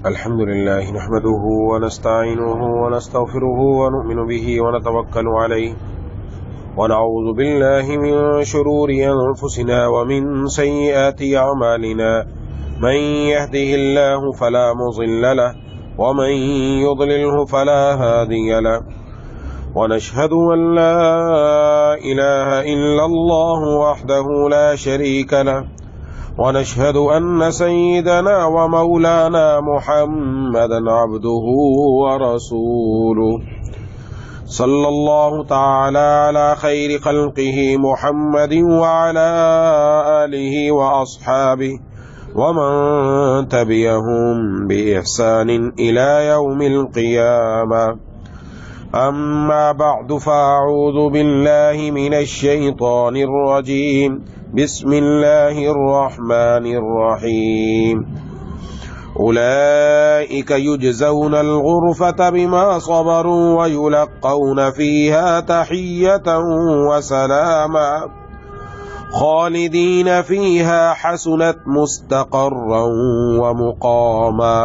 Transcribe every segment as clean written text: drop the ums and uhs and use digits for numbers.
الحمد لله نحمده ونستعينه ونستغفره ونؤمن به ونتوكل عليه ونعوذ بالله من شرور أنفسنا ومن سيئات أعمالنا من يهده الله فلا مضل له ومن يضلله فلا هادي له ونشهد أن لا إله إلا الله وحده لا شريك له ونشهد أن سيدنا ومولانا محمدا عبده ورسوله صلى الله تعالى على خير خلقه محمد وعلى آله وأصحابه ومن تبعهم بإحسان إلى يوم القيامة. أما بعد فأعوذ بالله من الشيطان الرجيم. بسم الله الرحمن الرحيم. أولئك يجزون الغرفة بما صبروا ويلقون فيها تحية وسلاما خالدين فيها حسنت مستقرا ومقاما.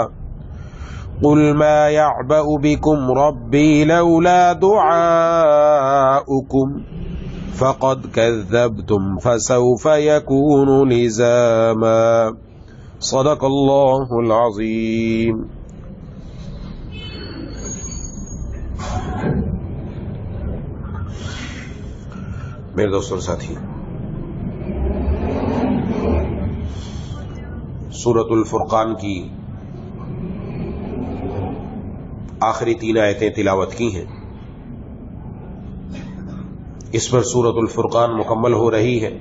قل ما يعبأ بكم ربي لولا دعاؤكم فقد كذبتم فسوف يكون لزاما. صدق اللہ العظیم. میرے دوستوں اور ساتھی، سورۃ الفرقان کی آخری 3 آیتیں تلاوت کی ہیں. اس پر سورۃ الفرقان مکمل ہو رہی ہے.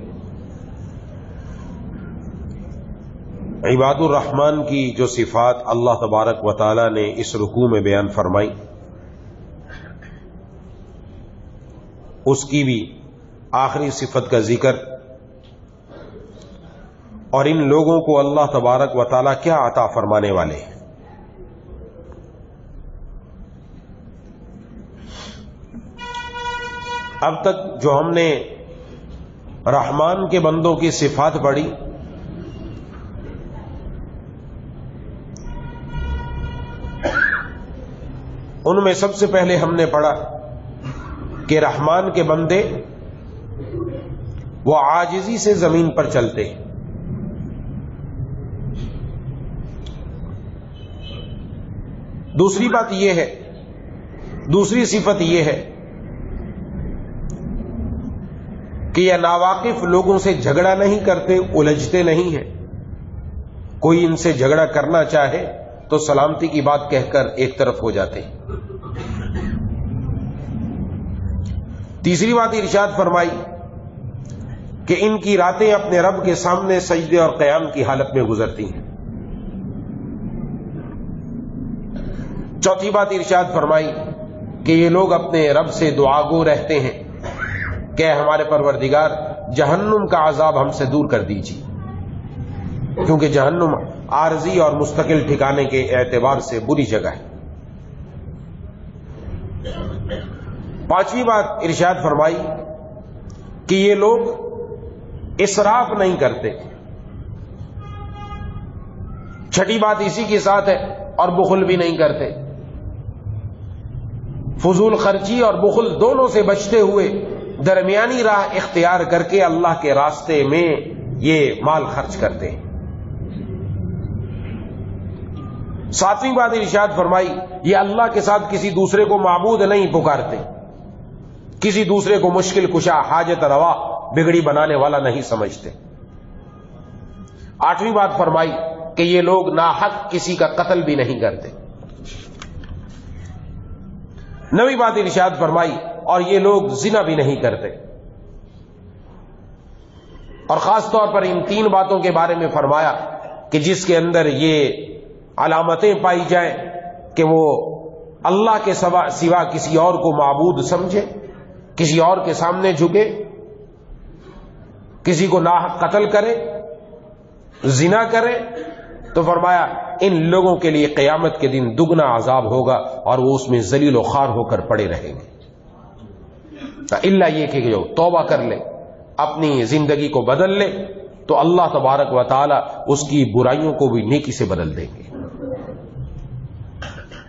عباد الرحمن کی جو صفات اللہ تبارک و تعالی نے اس رکوع میں بیان فرمائی، اس کی بھی آخری صفت کا ذکر، اور ان لوگوں کو اللہ تبارک و تعالی کیا عطا فرمانے والے ہیں. اب تک جو ہم نے رحمان کے بندوں کی صفات پڑھی، ان میں سب سے پہلے ہم نے پڑھا کہ رحمان کے بندے وہ عاجزی سے زمین پر چلتے ہیں. دوسری بات یہ ہے، دوسری صفت یہ ہے کہ یہ ناواقف لوگوں سے جھگڑا نہیں کرتے، الجھتے نہیں ہیں. کوئی ان سے جھگڑا کرنا چاہے تو سلامتی کی بات کہہ کر ایک طرف ہو جاتے ہیں. تیسری بات ارشاد فرمائی کہ ان کی راتیں اپنے رب کے سامنے سجدے اور قیام کی حالت میں گزرتی ہیں. چوتھی بات ارشاد فرمائی کہ یہ لوگ اپنے رب سے دعا گو رہتے ہیں کہ ہمارے پروردگار جہنم کا عذاب ہم سے دور کر دیجیے، کیونکہ جہنم عارضی اور مستقل ٹھکانے کے اعتبار سے بری جگہ ہے. پانچویں بات ارشاد فرمائی کہ یہ لوگ اسراف نہیں کرتے. چھٹی بات اسی کے ساتھ ہے، اور بخل بھی نہیں کرتے. فضول خرچی اور بخل دونوں سے بچتے ہوئے درمیانی راہ اختیار کر کے اللہ کے راستے میں یہ مال خرچ کرتے ہیں. ساتویں بات ارشاد فرمائی یہ اللہ کے ساتھ کسی دوسرے کو معبود نہیں پکارتے، کسی دوسرے کو مشکل کشا، حاجت روا، بگڑی بنانے والا نہیں سمجھتے. آٹھویں بات فرمائی کہ یہ لوگ ناحق کسی کا قتل بھی نہیں کرتے. نویں بات ارشاد فرمائی اور یہ لوگ زنا بھی نہیں کرتے. اور خاص طور پر ان 3 باتوں کے بارے میں فرمایا کہ جس کے اندر یہ علامتیں پائی جائیں کہ وہ اللہ کے سوا کسی اور کو معبود سمجھے، کسی اور کے سامنے جھکے، کسی کو ناحق قتل کرے، زنا کرے، تو فرمایا ان لوگوں کے لیے قیامت کے دن دگنا عذاب ہوگا اور وہ اس میں ذلیل و خوار ہو کر پڑے رہیں گے. اللہ یہ کہ جو توبہ کر لے، اپنی زندگی کو بدل لے، تو اللہ تبارک و تعالی اس کی برائیوں کو بھی نیکی سے بدل دیں گے.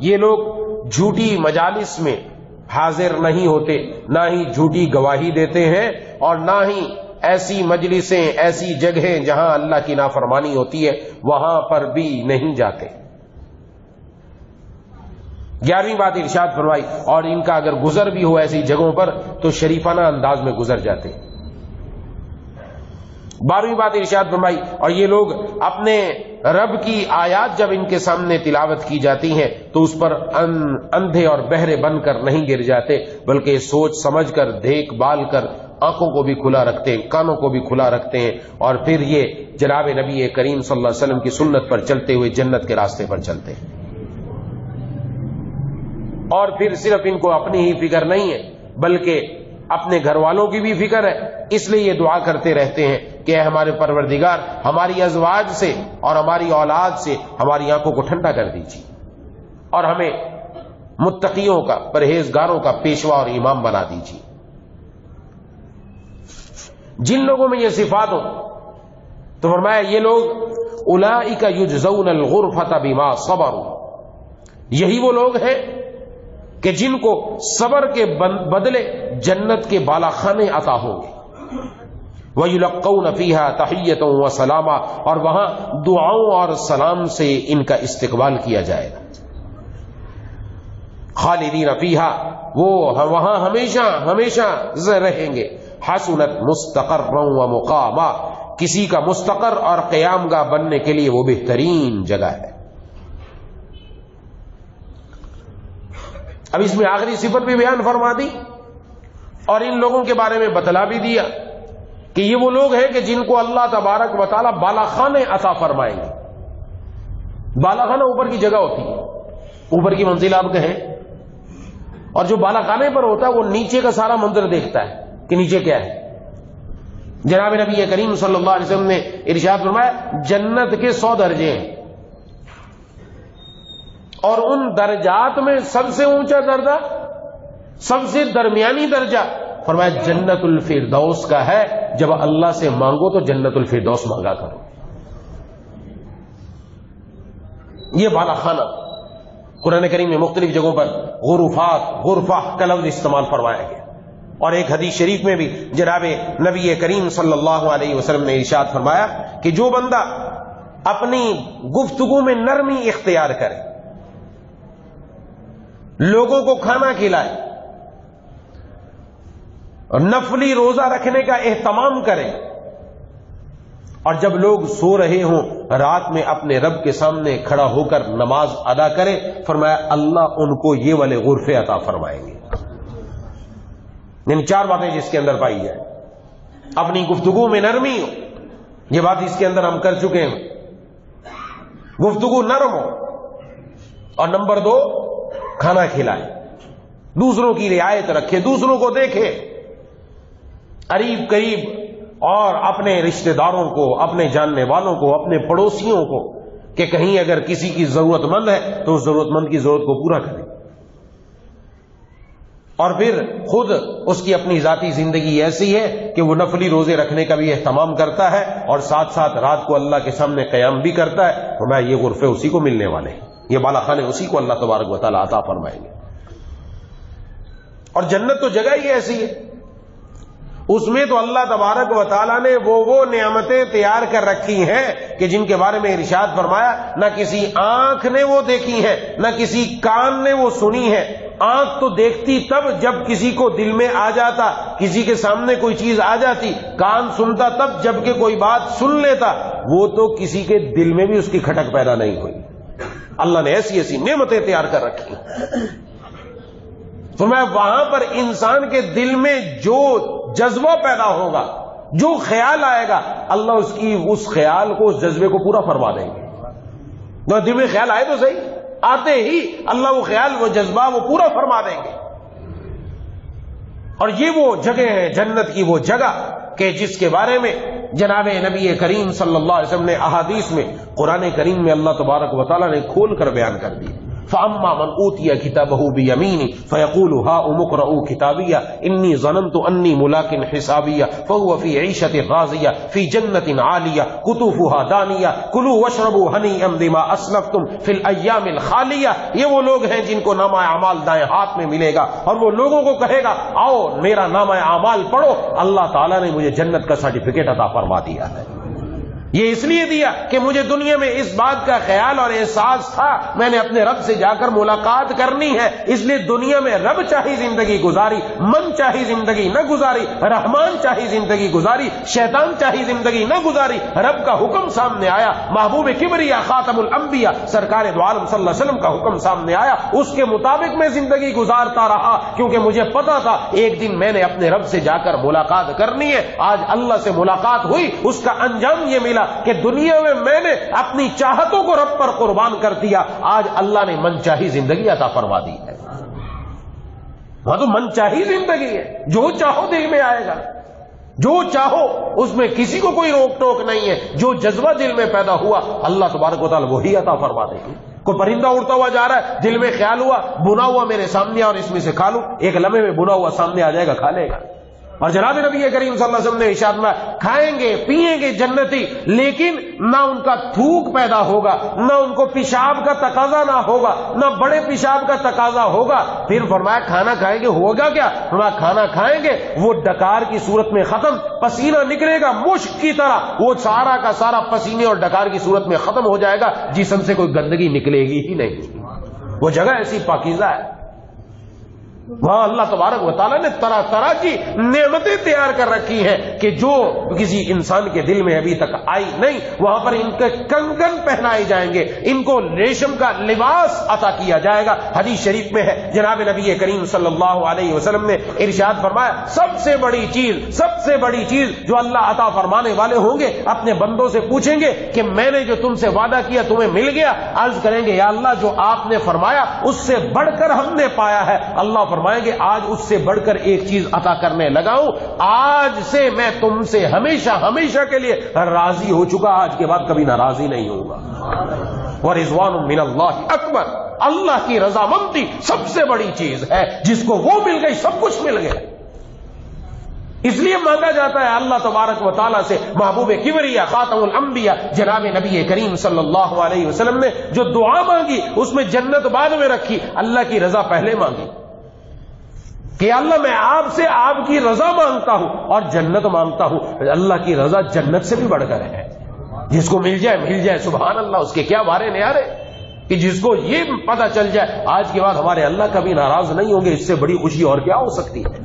یہ لوگ جھوٹی مجالس میں حاضر نہیں ہوتے، نہ ہی جھوٹی گواہی دیتے ہیں، اور نہ ہی ایسی مجلسیں، ایسی جگہیں جہاں اللہ کی نافرمانی ہوتی ہے وہاں پر بھی نہیں جاتے۔ 11ویں بات ارشاد فرمائی، اور ان کا اگر گزر بھی ہو ایسی جگہوں پر تو شریفانہ انداز میں گزر جاتے۔ 12ویں بات ارشاد فرمائی، اور یہ لوگ اپنے رب کی آیات جب ان کے سامنے تلاوت کی جاتی ہیں تو اس پر اندھے اور بہرے بن کر نہیں گر جاتے، بلکہ سوچ سمجھ کر، دیکھ بھال کر، آنکھوں کو بھی کھلا رکھتے ہیں، کانوں کو بھی کھلا رکھتے ہیں، اور پھر یہ جناب نبی کریم صلی اللہ علیہ وسلم کی سنت پر چلتے ہوئے جنت کے راستے پر چلتے ہیں۔ اور پھر صرف ان کو اپنی ہی فکر نہیں ہے بلکہ اپنے گھر والوں کی بھی فکر ہے، اس لیے یہ دعا کرتے رہتے ہیں کہ اے ہمارے پروردگار، ہماری ازواج سے اور ہماری اولاد سے ہماری آنکھوں کو ٹھنڈا کر دیجیے، اور ہمیں متقیوں کا، پرہیزگاروں کا پیشوا اور امام بنا دیجیے۔ جن لوگوں میں یہ صفات ہو تو فرمایا یہ لوگ اولئک یجزون الغرفۃ بما صبروا، یہی وہ لوگ ہیں کہ جن کو صبر کے بدلے جنت کے بالا خانے عطا ہوں گے۔ وَيُلَقَّوْنَ فِيهَا تَحِيَّةً وَسَلَامًا، اور وہاں دعاؤں اور سلام سے ان کا استقبال کیا جائے گا۔ خالدین فیہا، وہ وہاں ہمیشہ ہمیشہ رہیں گے۔ حسنت مستقرا ومقاما، کسی کا مستقر اور قیام گاہ بننے کے لیے وہ بہترین جگہ ہے۔ اب اس میں آخری صفت بھی بیان فرما دی اور ان لوگوں کے بارے میں بتلا بھی دیا کہ یہ وہ لوگ ہیں کہ جن کو اللہ تبارک و تعالی بالا خانے عطا فرمائیں گے۔ بالا خانہ اوپر کی جگہ ہوتی ہے، اوپر کی منزل آپ کہیں، اور جو بالا خانے پر ہوتا ہے وہ نیچے کا سارا منظر دیکھتا ہے کہ نیچے کیا ہے۔ جناب نبی کریم صلی اللہ علیہ وسلم نے ارشاد فرمایا جنت کے 100 درجے ہیں، اور ان درجات میں سب سے اونچا درجہ، سب سے درمیانی درجہ فرمایا جنت الفردوس کا ہے۔ جب اللہ سے مانگو تو جنت الفردوس مانگا کرو۔ یہ بالا خانہ قرآن کریم میں مختلف جگہوں پر غرفات، غرفہ کا لفظ استعمال فرمایا گیا، اور ایک حدیث شریف میں بھی جناب نبی کریم صلی اللہ علیہ وسلم نے ارشاد فرمایا کہ جو بندہ اپنی گفتگو میں نرمی اختیار کرے، لوگوں کو کھانا کھلائے اور نفلی روزہ رکھنے کا اہتمام کرے، اور جب لوگ سو رہے ہوں رات میں اپنے رب کے سامنے کھڑا ہو کر نماز ادا کرے، فرمایا اللہ ان کو یہ والے غرفے عطا فرمائیں گے۔ ان 4 باتیں جس کے اندر پائی جائیں، اپنی گفتگو میں نرمی ہو، یہ بات اس کے اندر ہم کر چکے ہیں، گفتگو نرم ہو، اور نمبر 2 کھانا کھلائے، دوسروں کی رعایت رکھے، دوسروں کو دیکھے، قریب قریب، اور اپنے رشتہ داروں کو، اپنے جاننے والوں کو، اپنے پڑوسیوں کو، کہ کہیں اگر کسی کی ضرورت مند ہے تو اس ضرورت مند کی ضرورت کو پورا کرے، اور پھر خود اس کی اپنی ذاتی زندگی ایسی ہے کہ وہ نفلی روزے رکھنے کا بھی اہتمام کرتا ہے، اور ساتھ ساتھ رات کو اللہ کے سامنے قیام بھی کرتا ہے۔ فرمایا یہ غرفے اسی کو ملنے والے ہیں، یہ بالا خانے اسی کو اللہ تبارک و تعالیٰ عطا فرمائیں گے۔ اور جنت تو جگہ ہی ایسی ہے، اس میں تو اللہ تبارک و تعالیٰ نے وہ نعمتیں تیار کر رکھی ہیں کہ جن کے بارے میں ارشاد فرمایا نہ کسی آنکھ نے وہ دیکھی ہے، نہ کسی کان نے وہ سنی ہے۔ آنکھ تو دیکھتی تب جب کسی کو دل میں آ جاتا، کسی کے سامنے کوئی چیز آ جاتی، کان سنتا تب جب کہ کوئی بات سن لیتا، وہ تو کسی کے دل میں بھی اس کی کھٹک پیدا نہیں ہوئی۔ اللہ نے ایسی ایسی نعمتیں تیار کر رکھی، تو میں وہاں پر انسان کے دل میں جو جذبہ پیدا ہوگا، جو خیال آئے گا، اللہ اس خیال کو، اس جذبے کو پورا فرما دیں گے۔ دل میں خیال آئے تو صحیح، آتے ہی اللہ وہ خیال، وہ جذبہ وہ پورا فرما دیں گے۔ اور یہ وہ جگہ ہے، جنت کی وہ جگہ کہ جس کے بارے میں جناب نبی کریم صلی اللہ علیہ وسلم نے احادیث میں، قرآن کریم میں اللہ تبارک و تعالیٰ نے کھول کر بیان کر دی۔ فَأَمَّا مَنْ أُوتِيَ كِتَابَهُ بِيَمِينِهِ فَيَقُولُ هَاؤُمُ اقْرَءُوا كِتَابِيَهْ إِنِّي ظَنَنْتُ أَنِّي مُلَاقٍ حِسَابِيَهْ فَهُوَ فِي عِيشَةٍ رَاضِيَةٍ فِي جَنَّةٍ عَالِيَةٍ قُطُوفُهَا دَانِيَةٌ كُلُوا وَاشْرَبُوا هَنِيئًا بِمَا أَسْلَفْتُمْ فِي الْأَيَّامِ الْخَالِيَةِ۔ یہ وہ لوگ ہیں جن کو نامہ اعمال دائیں ہاتھ میں ملے گا اور وہ لوگوں کو کہے گا آؤ میرا نامہ اعمال پڑھو، اللہ تعالیٰ نے مجھے جنت کا سرٹیفکیٹ عطا فرما دیا ہے۔ یہ اس لیے دیا کہ مجھے دنیا میں اس بات کا خیال اور احساس تھا میں نے اپنے رب سے جا کر ملاقات کرنی ہے، اس لیے دنیا میں رب چاہی زندگی گزاری، من چاہی زندگی نہ گزاری، رحمان چاہی زندگی گزاری، شیطان چاہی زندگی نہ گزاری۔ رب کا حکم سامنے آیا، محبوب کبریا خاتم الانبیاء سرکار دو عالم صلی اللہ علیہ وسلم کا حکم سامنے آیا، اس کے مطابق میں زندگی گزارتا رہا، کیونکہ مجھے پتا تھا ایک دن میں نے اپنے رب سے جا کر ملاقات کرنی ہے۔ آج اللہ سے ملاقات ہوئی، اس کا انجام یہ ملا کہ دنیا میں نے اپنی چاہتوں کو رب پر قربان کر دیا، آج اللہ نے من چاہی زندگی عطا فرما دی ہے۔ وہاں تو من چاہی زندگی ہے، جو چاہو دل میں آئے گا، جو چاہو، اس میں کسی کو کوئی روک ٹوک نہیں ہے، جو جذبہ دل میں پیدا ہوا اللہ تبارک و تعالیٰ وہی عطا فرما دے گی۔ کوئی پرندہ اڑتا ہوا جا رہا ہے، دل میں خیال ہوا بنا ہوا میرے سامنے اور اس میں سے کھا لوں، ایک لمحے میں بنا ہوا سامنے آ جائے گا، کھا لے گا۔ اور جناب نبی کریم صلی اللہ علیہ وسلم نے ارشاد میں کھائیں گے پیئیں گے جنتی، لیکن نہ ان کا تھوک پیدا ہوگا، نہ ان کو پیشاب کا تقاضا نہ ہوگا، نہ بڑے پیشاب کا تقاضا ہوگا۔ پھر فرمایا کھانا کھائیں گے ہوگا کیا؟ فرمایا کھانا کھائیں گے وہ ڈکار کی صورت میں ختم، پسینہ نکلے گا مشک کی طرح، وہ سارا کا سارا پسینے اور ڈکار کی صورت میں ختم ہو جائے گا، جسم سے کوئی گندگی نکلے گی ہی نہیں۔ وہ جگہ ایسی پاکیزہ ہے، وہاں اللہ تبارک و تعالیٰ نے طرح طرح کی نعمتیں تیار کر رکھی ہیں کہ جو کسی انسان کے دل میں ابھی تک آئی نہیں۔ وہاں پر ان کے کنگن پہنائے جائیں گے، ان کو ریشم کا لباس عطا کیا جائے گا۔ حدیث شریف میں ہے جناب نبی کریم صلی اللہ علیہ وسلم نے ارشاد فرمایا سب سے بڑی چیز جو اللہ عطا فرمانے والے ہوں گے اپنے بندوں سے پوچھیں گے کہ میں نے جو تم سے وعدہ کیا تمہیں مل گیا؟ عرض کریں گے یا اللہ جو آپ نے فرمایا اس سے بڑھ کر ہم نے پایا ہے۔ اللہ فرمائیں گے آج اس سے بڑھ کر ایک چیز عطا کرنے لگا ہوں، آج سے میں تم سے ہمیشہ کے لیے راضی ہو چکا، آج کے بعد کبھی ناراضی نہیں ہوگا۔ وَرِضْوَانٌ مِّنَ اللَّهِ اکبر، اللہ کی رضامندی سب سے بڑی چیز ہے، جس کو وہ مل گئی سب کچھ مل گیا۔ اس لیے مانگا جاتا ہے اللہ تبارک و تعالیٰ سے، محبوب کبریا خاتم الانبیاء جناب نبی کریم صلی اللہ علیہ وسلم نے جو دعا مانگی اس میں جنت بعد میں رکھی، اللہ کی رضا پہلے مانگی کہ اللہ میں آپ سے آپ کی رضا مانگتا ہوں اور جنت مانگتا ہوں۔ اللہ کی رضا جنت سے بھی بڑھ کر ہے، جس کو مل جائے سبحان اللہ، اس کے کیا بارے نیارے کہ جس کو یہ پتہ چل جائے آج کے بعد ہمارے اللہ کبھی ناراض نہیں ہوں گے، اس سے بڑی خوشی اور کیا ہو سکتی ہے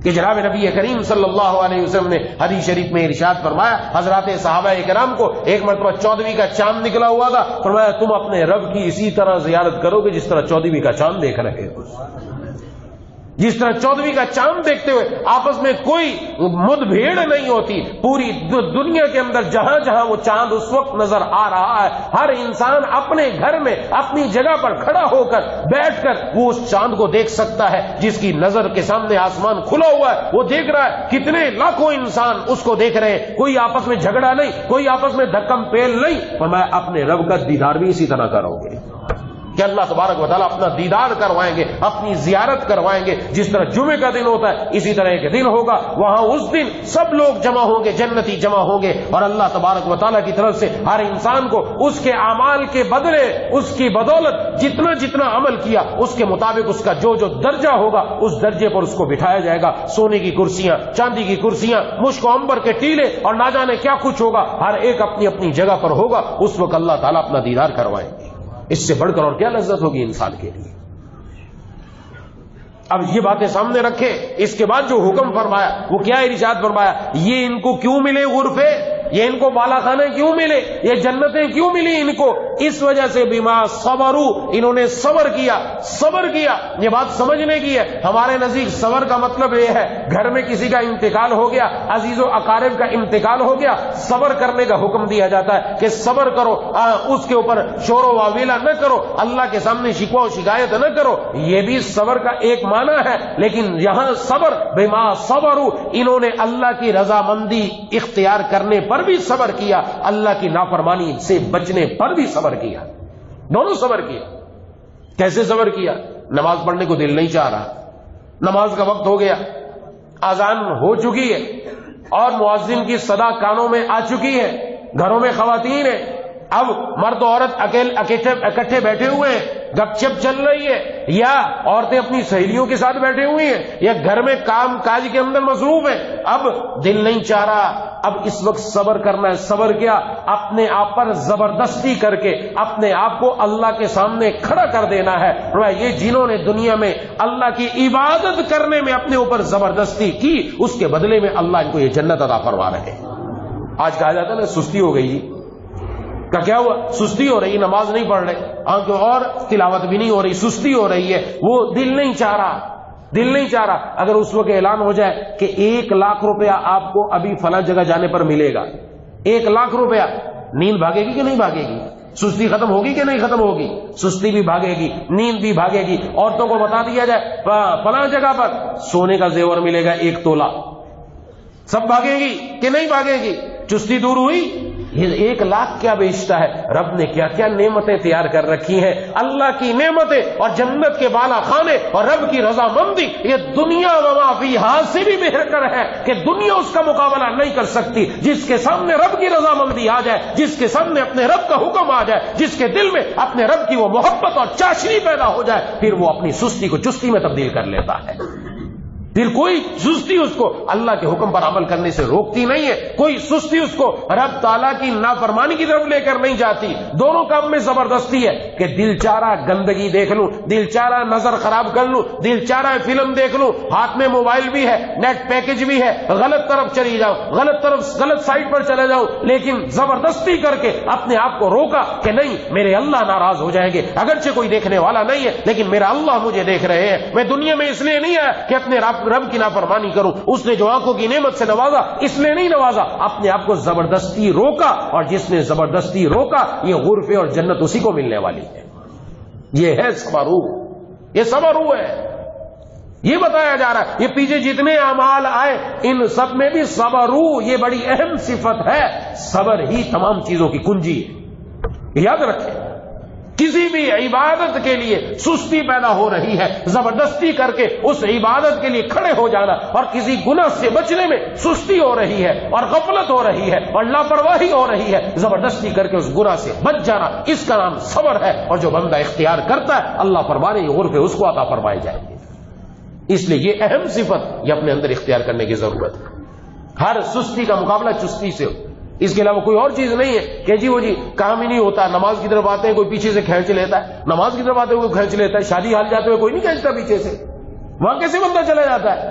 کہ جناب نبی کریم صلی اللہ علیہ وسلم نے حدیث شریف میں ارشاد فرمایا، حضرات صحابہ کرام کو ایک مرتبہ 14ویں کا چاند نکلا ہوا تھا، فرمایا تم اپنے رب کی اسی طرح زیارت کرو گے جس طرح 14ویں کا چاند دیکھ رہے ہو، جس طرح 14ویں کا چاند دیکھتے ہوئے آپس میں کوئی مد بھیڑ نہیں ہوتی۔ پوری دنیا کے اندر جہاں جہاں وہ چاند اس وقت نظر آ رہا ہے، ہر انسان اپنے گھر میں اپنی جگہ پر کھڑا ہو کر بیٹھ کر وہ اس چاند کو دیکھ سکتا ہے، جس کی نظر کے سامنے آسمان کھلا ہوا ہے، وہ دیکھ رہا ہے، کتنے لاکھوں انسان اس کو دیکھ رہے ہیں، کوئی آپس میں جھگڑا نہیں، کوئی آپس میں دھکم پیل نہیں۔ فرمایا اپنے رب کا دیدار بھی اسی طرح کرو گے کہ اللہ تبارک و تعالیٰ اپنا دیدار کروائیں گے، اپنی زیارت کروائیں گے۔ جس طرح جمعے کا دن ہوتا ہے اسی طرح ایک دن ہوگا، وہاں اس دن سب لوگ جمع ہوں گے، جنتی جمع ہوں گے، اور اللہ تبارک و تعالیٰ کی طرف سے ہر انسان کو اس کے اعمال کے بدلے، اس کی بدولت جتنا عمل کیا اس کے مطابق اس کا جو درجہ ہوگا اس درجے پر اس کو بٹھایا جائے گا۔ سونے کی کرسیاں، چاندی کی کرسیاں، مشک و عنبر کے ٹیلے اور نہ جانے کیا کچھ ہوگا، ہر ایک اپنی اپنی جگہ پر ہوگا۔ اس وقت اللہ تعالیٰ اپنا دیدار کروائیں گے، اس سے بڑھ کر اور کیا لذت ہوگی انسان کے لیے۔ اب یہ باتیں سامنے رکھے، اس کے بعد جو حکم فرمایا وہ کیا ارشاد فرمایا؟ یہ ان کو کیوں ملے غرفے، یہ ان کو بالا خانے کیوں ملے، یہ جنتیں کیوں ملی ان کو؟ اس وجہ سے بما صبروا، انہوں نے صبر کیا۔ یہ بات سمجھنے کی ہے۔ ہمارے نزدیک صبر کا مطلب یہ ہے گھر میں کسی کا انتقال ہو گیا، عزیز و اقارب کا انتقال ہو گیا، صبر کرنے کا حکم دیا جاتا ہے کہ صبر کرو، اس کے اوپر شور و واویلا نہ کرو، اللہ کے سامنے شکوہ و شکایت نہ کرو۔ یہ بھی صبر کا ایک معنی ہے، لیکن یہاں صبر بما صبروا، انہوں نے اللہ کی رضامندی اختیار کرنے پر بھی صبر کیا، اللہ کی نافرمانی سے بچنے پر بھی صبر کیا، دونوں صبر کیا۔ کیسے صبر کیا؟ نماز پڑھنے کو دل نہیں چاہ رہا، نماز کا وقت ہو گیا، اذان ہو چکی ہے اور مؤذن کی صدا کانوں میں آ چکی ہے، گھروں میں خواتین ہیں، اب مرد و عورت اکٹھے بیٹھے ہوئے ہیں، گپ شپ چل رہی ہے، یا عورتیں اپنی سہیلیوں کے ساتھ بیٹھے ہوئی ہیں، یا گھر میں کام کاج کے اندر مصروف ہیں، اب دل نہیں چاہ رہا، اب اس وقت صبر کرنا ہے۔ صبر کیا؟ اپنے آپ پر زبردستی کر کے اپنے آپ کو اللہ کے سامنے کھڑا کر دینا ہے۔ یہ جنہوں نے دنیا میں اللہ کی عبادت کرنے میں اپنے اوپر زبردستی کی، اس کے بدلے میں اللہ ان کو یہ جنت عطا فرما رہے ہیں۔ آج کہا جاتا ہے نا سستی ہو گئی جی، کا کیا ہوا؟ سستی ہو رہی، نماز نہیں پڑھ رہے، آنکھیں اور تلاوت بھی نہیں ہو رہی، سستی ہو رہی ہے، وہ دل نہیں چاہ رہا، دل نہیں چاہ رہا۔ اگر اس وقت اعلان ہو جائے کہ 1 لاکھ روپیہ آپ کو ابھی فلاں جگہ جانے پر ملے گا، 1 لاکھ روپیہ، نیند بھاگے گی کہ نہیں بھاگے گی؟ سستی ختم ہوگی کہ نہیں ختم ہوگی؟ سستی بھی بھاگے گی، نیند بھی بھاگے گی۔ عورتوں کو بتا دیا جائے فلاں جگہ پر سونے کا زیور ملے گا 1 تولہ، سب بھاگے گی کہ نہیں بھاگے گی؟ چستی دور ہوئی؟ یہ 1 لاکھ کیا بیچتا ہے؟ رب نے کیا کیا نعمتیں تیار کر رکھی ہیں، اللہ کی نعمتیں اور جنت کے بالا خانے اور رب کی رضامندی، یہ دنیا وما فیہا سے بھی بہتر کر ہے کہ دنیا اس کا مقابلہ نہیں کر سکتی۔ جس کے سامنے رب کی رضامندی آ جائے، جس کے سامنے اپنے رب کا حکم آ جائے، جس کے دل میں اپنے رب کی وہ محبت اور چاشنی پیدا ہو جائے، پھر وہ اپنی سستی کو چستی میں تبدیل کر لیتا ہے۔ پھر کوئی سستی اس کو اللہ کے حکم پر عمل کرنے سے روکتی نہیں ہے، کوئی سستی اس کو رب تعالیٰ کی نافرمانی کی طرف لے کر نہیں جاتی۔ دونوں کام میں زبردستی ہے کہ دل چاہ رہا گندگی دیکھ لوں، دل چاہ رہا نظر خراب کر لوں، دل چاہ رہا فلم دیکھ لوں، ہاتھ میں موبائل بھی ہے، نیٹ پیکج بھی ہے، غلط طرف چلی جاؤں، غلط سائٹ پر چلے جاؤں، لیکن زبردستی کر کے اپنے آپ کو روکا کہ نہیں، میرے اللہ ناراض ہو جائیں گے، اگرچہ کوئی دیکھنے والا نہیں ہے لیکن میرا اللہ مجھے دیکھ رہے ہیں۔ میں دنیا میں اس لیے نہیں آیا کہ اپنے رب کی نافرمانی کروں، اس نے جو آنکھوں کی نعمت سے نوازا اس لیے نہیں نوازا، اپنے آپ کو زبردستی روکا، اور جس نے زبردستی روکا یہ غرفے اور جنت اسی کو ملنے والی ہے۔ یہ ہے صبر، یہ صبر ہے، یہ بتایا جا رہا ہے۔ یہ پیچھے جتنے اعمال آئے ان سب میں بھی صبر، یہ بڑی اہم صفت ہے، صبر ہی تمام چیزوں کی کنجی ہے۔ یاد رکھیں، کسی بھی عبادت کے لیے سستی پیدا ہو رہی ہے، زبردستی کر کے اس عبادت کے لیے کھڑے ہو جانا، اور کسی گناہ سے بچنے میں سستی ہو رہی ہے اور غفلت ہو رہی ہے اور لاپرواہی ہو رہی ہے، زبردستی کر کے اس گناہ سے بچ جانا، اس کا نام صبر ہے۔ اور جو بندہ اختیار کرتا ہے اللہ فرمانے یہ غرفے اس کو عطا فرمائے جائیں گے۔ اس لیے یہ اہم صفت یہ اپنے اندر اختیار کرنے کی ضرورت ہے۔ ہر سستی کا مقابلہ چستی سے ہو، اس کے علاوہ کوئی اور چیز نہیں ہے کہ جی کام ہی نہیں ہوتا۔ نماز کی طرف آتے ہیں کوئی پیچھے سے کھینچ لیتا ہے، نماز کی طرف آتے ہوئے کوئی کھینچ لیتا ہے، شادی حال جاتے ہوئے کوئی نہیں کھینچتا پیچھے سے، وہاں کیسے بندہ چلا جاتا ہے؟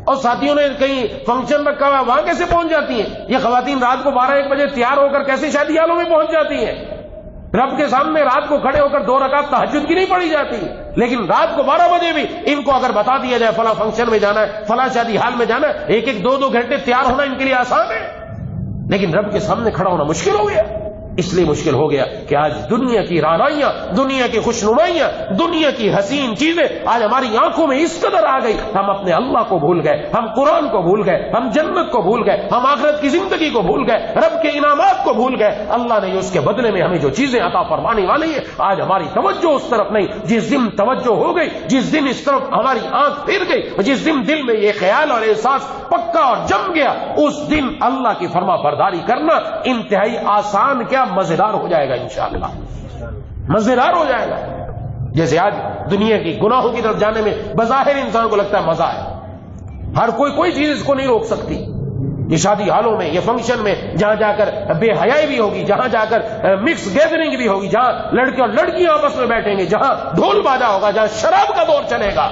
اور ساتھیوں نے کہیں فنکشن رکھا ہوا وہاں کیسے پہنچ جاتی ہیں؟ یہ خواتین رات کو 12-1 بجے تیار ہو کر کیسے شادی حالوں میں پہنچ جاتی ہیں؟ رب کے سامنے رات کو کھڑے ہو کر 2 رکعت تہجد کی نہیں پڑھی جاتی، لیکن رات کو 12 بجے بھی ان کو اگر بتا دیا جائے فلاں فنکشن میں جانا ہے، فلاں شادی حال میں جانا ہے، 1-1 2-2 گھنٹے تیار ہونا ان کے لیے آسان ہے، لیکن رب کے سامنے کھڑا ہونا مشکل ہو گیا۔ اس لیے مشکل ہو گیا کہ آج دنیا کی رعنائیاں، دنیا کی خوشنمائیاں، دنیا کی حسین چیزیں آج ہماری آنکھوں میں اس قدر آ گئی، ہم اپنے اللہ کو بھول گئے، ہم قرآن کو بھول گئے، ہم جنت کو بھول گئے، ہم آخرت کی زندگی کو بھول گئے، رب کے انعامات کو بھول گئے۔ اللہ نے اس کے بدلے میں ہمیں جو چیزیں عطا فرمانے والی ہیں، آج ہماری توجہ اس طرف نہیں۔ جس دن توجہ ہو گئی، جس دن اس طرف ہماری آنکھ پھر گئی، جس دن دل میں یہ خیال اور احساس پکا اور جم گیا، اس دن اللہ کی فرما برداری کرنا انتہائی آسان کیا مزیدار ہو جائے گا، انشاءاللہ مزیدار ہو جائے گا۔ جیسے آج دنیا کی گناہوں کی طرف جانے میں بظاہر انسان کو لگتا ہے مزہ ہے، ہر کوئی چیز اس کو نہیں روک سکتی۔ یہ شادی حالوں میں، یہ فنکشن میں جہاں جا کر بے حیائی بھی ہوگی، جہاں جا کر مکس گیدرنگ بھی ہوگی، جہاں لڑکے اور لڑکیاں آپس میں بیٹھیں گے، جہاں ڈھول باجا ہوگا، جہاں شراب کا دور چلے گا،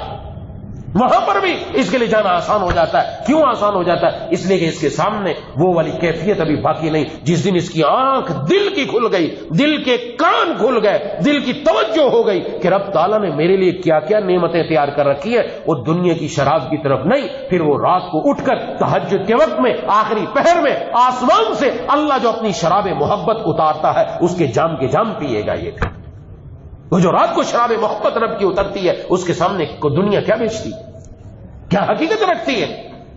وہاں پر بھی اس کے لیے جانا آسان ہو جاتا ہے۔ کیوں آسان ہو جاتا ہے؟ اس لیے کہ اس کے سامنے وہ والی کیفیت ابھی باقی نہیں۔ جس دن اس کی آنکھ دل کی کھل گئی، دل کے کان کھل گئے، دل کی توجہ ہو گئی کہ رب تعالیٰ نے میرے لیے کیا کیا نعمتیں تیار کر رکھی ہے، وہ دنیا کی شراب کی طرف نہیں، پھر وہ رات کو اٹھ کر تہجد کے وقت میں، آخری پہر میں، آسمان سے اللہ جو اپنی شراب محبت اتارتا ہے اس کے جام کے جام پیے گا۔ یہ وہ جو رات کو شراب محبت رب کی اترتی ہے، اس کے سامنے کو دنیا کیا بیچتی، کیا حقیقت رکھتی ہے؟